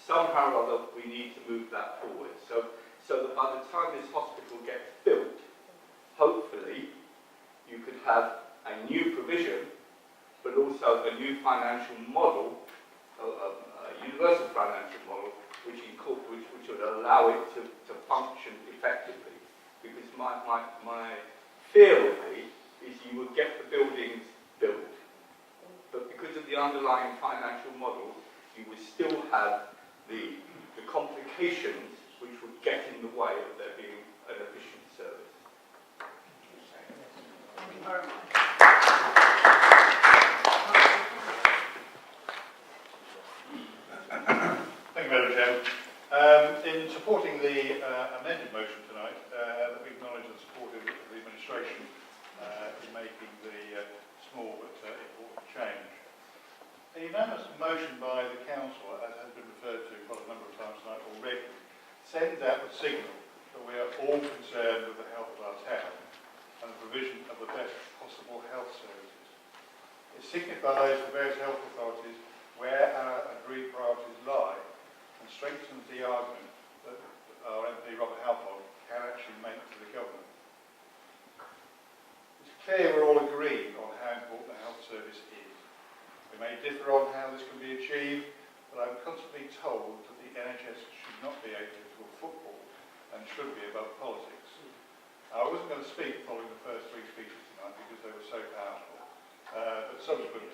O: Somehow or other, we need to move that forward, so that by the time this hospital gets built, hopefully, you could have a new provision, but also a new financial model, a universal financial model, which would allow it to function effectively. Because my theory is you would get the buildings built, but because of the underlying financial model, you would still have the complications which would get in the way of there being an efficient service.
B: Thank you very much.
P: Thank you, Madam Chair. In supporting the amended motion tonight, that we acknowledge the support of the administration in making the small but important change. A unanimous motion by the Council, as has been referred to quite a number of times tonight already, sends out the signal that we are all concerned with the health of our town and the provision of the best possible health services. It signifies to various health authorities where our agreed priorities lie and strengthens the argument that our MP Robert Halford can actually make to the government. It's clear we're all agreed on how important the health service is. We may differ on how this can be achieved, but I'm constantly told that the NHS should not be apolitical football and should be above politics. I wasn't going to speak following the first three speeches tonight because they were so powerful, but subsequent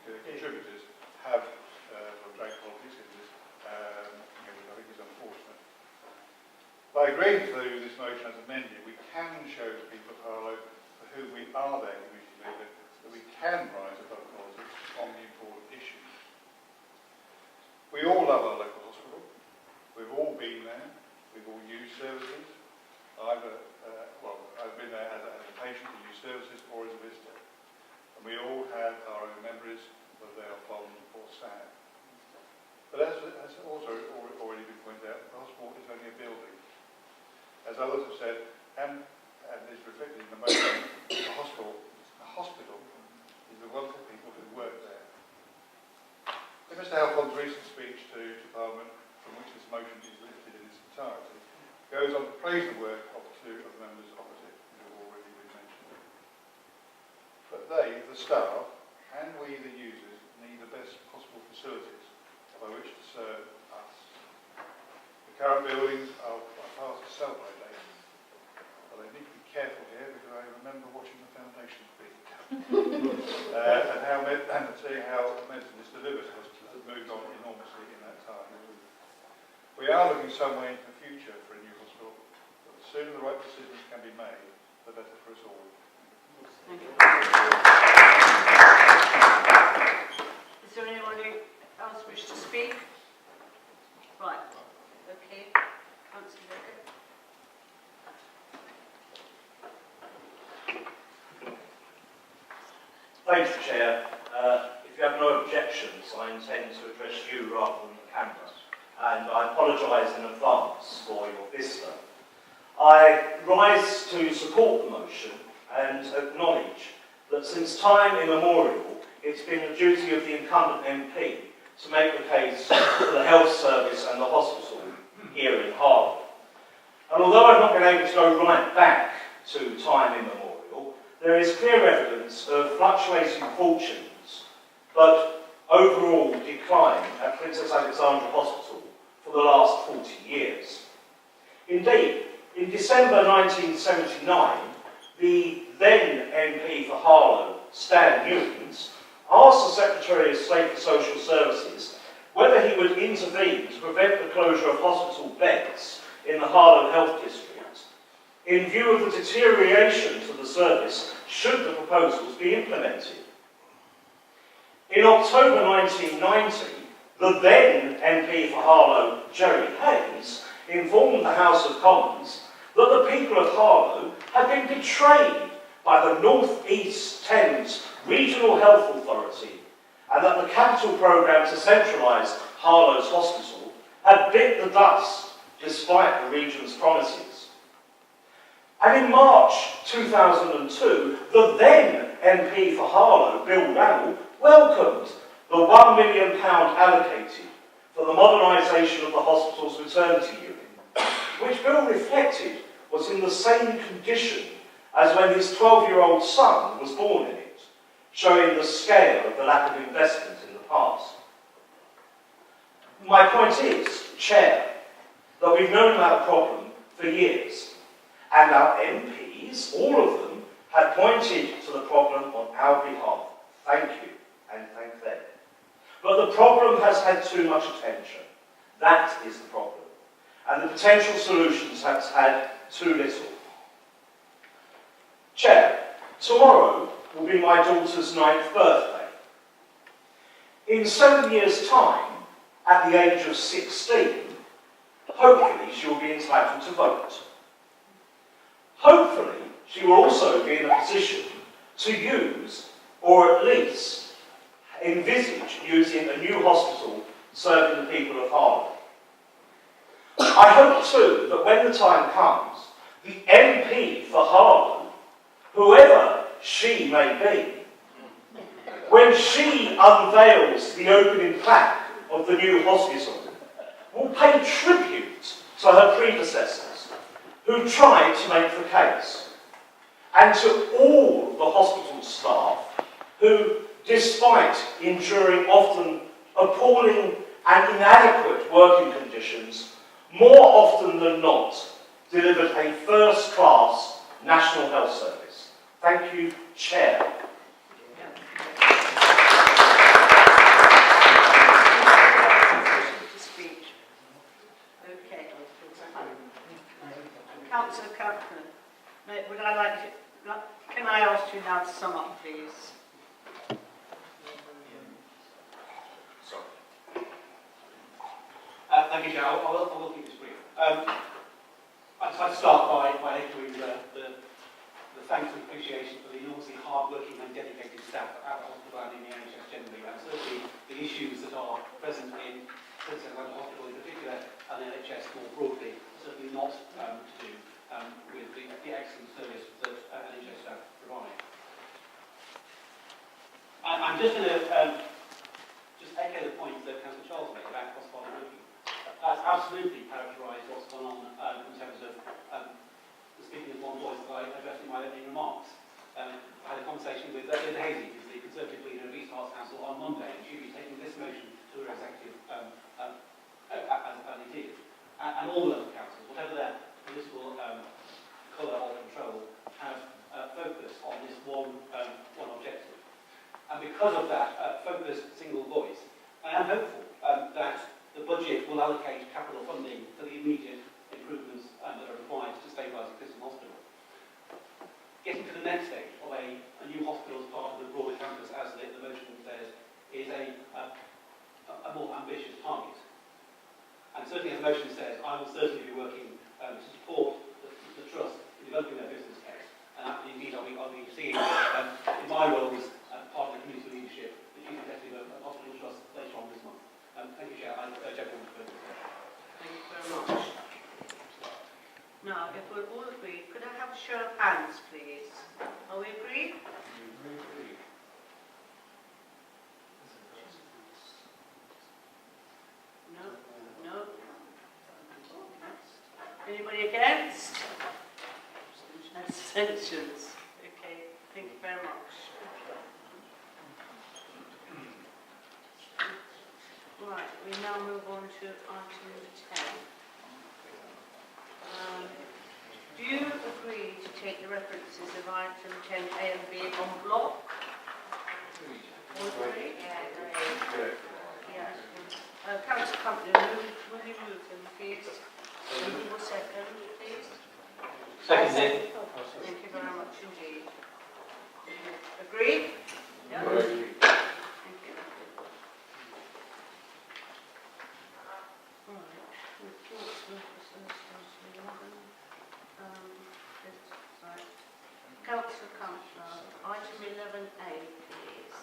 P: contributors have dragged politics into this, which I think is unfortunate. By agreeing to this motion as amended, we can show the people of Harlow for whom we are their community leader that we can rise above politics on the important issues. We all love our local hospital. We've all been there. We've all used services. I've been there as a patient to use services or as a visitor. And we all have our own memories, whether they are fond or sad. But as also already been pointed out, the hospital is only a building. As others have said, and is reflected in the motion, the hospital is the wonderful people who work there. In Mr. Halford's recent speech to Parliament, from which this motion is lifted in its entirety, goes on to praise the work of two of the members opposite, who have already been mentioned. But they, the staff, and we, the users, need the best possible facilities by which to serve us. The current buildings are past the sell-by date, but I need to be careful here because I remember watching the foundations being and seeing how medicine is delivered has moved on enormously in that time. We are looking some way into the future for a new hospital, but the sooner the right decisions can be made, the better for us all.
B: Thank you. Is there anybody else wish to speak? Right. Okay. Councillor Becker.
N: Thanks, Chair. If you have no objections, I intend to address you rather than the camera, and I apologise in advance for your visitor. I rise to support the motion and acknowledge that since time immemorial, it's been the duty of the incumbent MP to make the case for the health service and the hospital here in Harlow. And although I've not been able to go right back to time immemorial, there is clear evidence of fluctuating fortunes, but overall decline at Princess Alexandra Hospital for the last 40 years. Indeed, in December 1979, the then MP for Harlow, Stan Newlands, asked the Secretary of State for Social Services whether he would intervene to prevent the closure of hospital beds in the Harlow Health District in view of the deterioration to the service should the proposals be implemented. In October 1990, the then MP for Harlow, Jerry Hayes, informed the House of Commons that the people of Harlow had been betrayed by the North East Thames Regional Health Authority and that the capital programme to centralise Harlow's hospital had bit the dust despite the region's promises. And in March 2002, the then MP for Harlow, Bill Rannell, welcomed the £1 million allocated for the modernisation of the hospital's maternity unit, which Bill reflected was in the same condition as when his 12-year-old son was born in it, showing the scale of the lack of investment in the past. My point is, Chair, that we've known about the problem for years,
Q: And our MPs, all of them, have pointed to the problem on our behalf. Thank you, and thank them. But the problem has had too much attention. That is the problem. And the potential solutions have had too little. Chair, tomorrow will be my daughter's 9th birthday. In 7 years' time, at the age of 16, hopefully she will be entitled to vote. Hopefully, she will also be in a position to use, or at least envisage using, a new hospital serving the people of Harlow. I hope too that when the time comes, the MP for Harlow, whoever she may be, when she unveils the opening plaque of the new hospital, will pay tribute to her predecessors who tried to make the case, and to all the hospital staff who, despite enduring often appalling and inadequate working conditions, more often than not, delivered a first-class national health service. Thank you, Chair.
B: Okay. Councillor Captain, would I like to, can I ask you now to sum up, please?
J: Thank you, Chair. I will keep this brief. I'd like to start by echoing the thanks and appreciation for the enormously hard-working and dedicated staff at the hospital and in the NHS generally, and certainly the issues that are present in Princess Alexandra Hospital in particular, and the NHS more broadly, certainly not to do with the excellent service that NHS staff provide. I'm just going to just echo the point that Councillor Charles made about cross-party working. That's absolutely characterised what's gone on in terms of speaking of one voice that I addressed in my opening remarks. I had a conversation with Linda Hazy, who's the Conservative leader of East Hearts Council, on Monday, and she'll be taking this motion to her executive as it is. And all the local councils, whatever their political colour or control, have focused on this one objective. And because of that focused single voice, I am hopeful that the budget will allocate capital funding for the immediate improvements that are required to stabilise existing hospital. Getting to the next stage of a new hospital as part of the broader campus, as the motion says, is a more ambitious target. And certainly, as the motion says, I will certainly be working to support the Trust in developing their business case. And that, indeed, I'll be seeing in my role as part of the community leadership, the Chief Executive of Hospital Trust later on this month. Thank you, Chair. I urge everyone to vote.
B: Thank you very much. Now, if we're all agreed, could I have a show of hands, please? Are we agreed? No? No? Anybody against? Abstentions? Okay, thank you very much. Right, we now move on to item 10. Do you agree to take the references of item 10A and B en bloc? All agree? Yeah. Councillor Company, will you move them, please? And who will second, please?
K: Seconded.
B: Thank you very much indeed. Agreed? Yeah.
K: Agreed.
B: Thank you. Councillor Campbell, item 11A, please.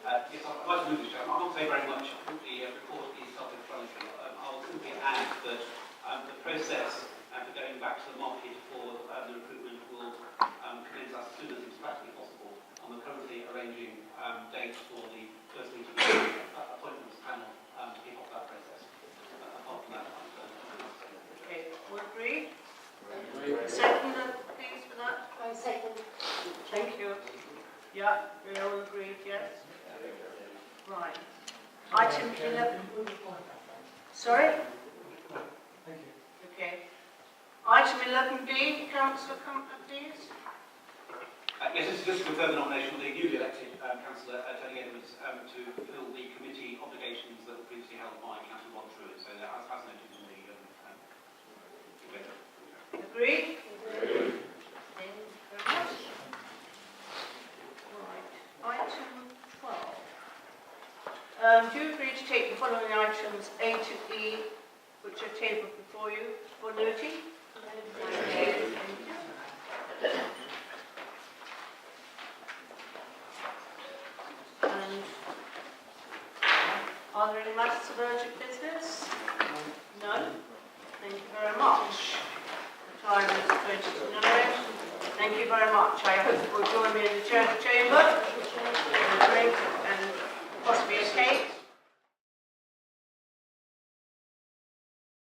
J: Yes, I'd like to move this, Chair. I'm not saying very much. The report is self-explanatory. I'll simply add that the process for going back to the market for the recruitment will commence as soon as it's practically possible. And we're currently arranging dates for the first meeting appointments panel to kick off that process. Apart from that,
B: Okay, all agree? Second, please, for that.
E: Second.
B: Thank you. Yeah, we all agreed, yes? Right. Item 11. Sorry?
F: Thank you.
B: Okay. Item 11B, Councillor Comfort, please.
J: Yes, this is just to confirm the nomination of the newly elected Councillor Tony Edwards to fill the committee obligations that were previously held by Councillor Ron Truitt. So that as noted in the
B: Agreed? Agreed. Thank you very much. Right. Item 12. Do you agree to take the following items A to E, which are tabled before you, for noting? And are there any matters of urgent business? No? Thank you very much. The time is 20 to 9. Thank you very much. I hope you will join me in the chamber.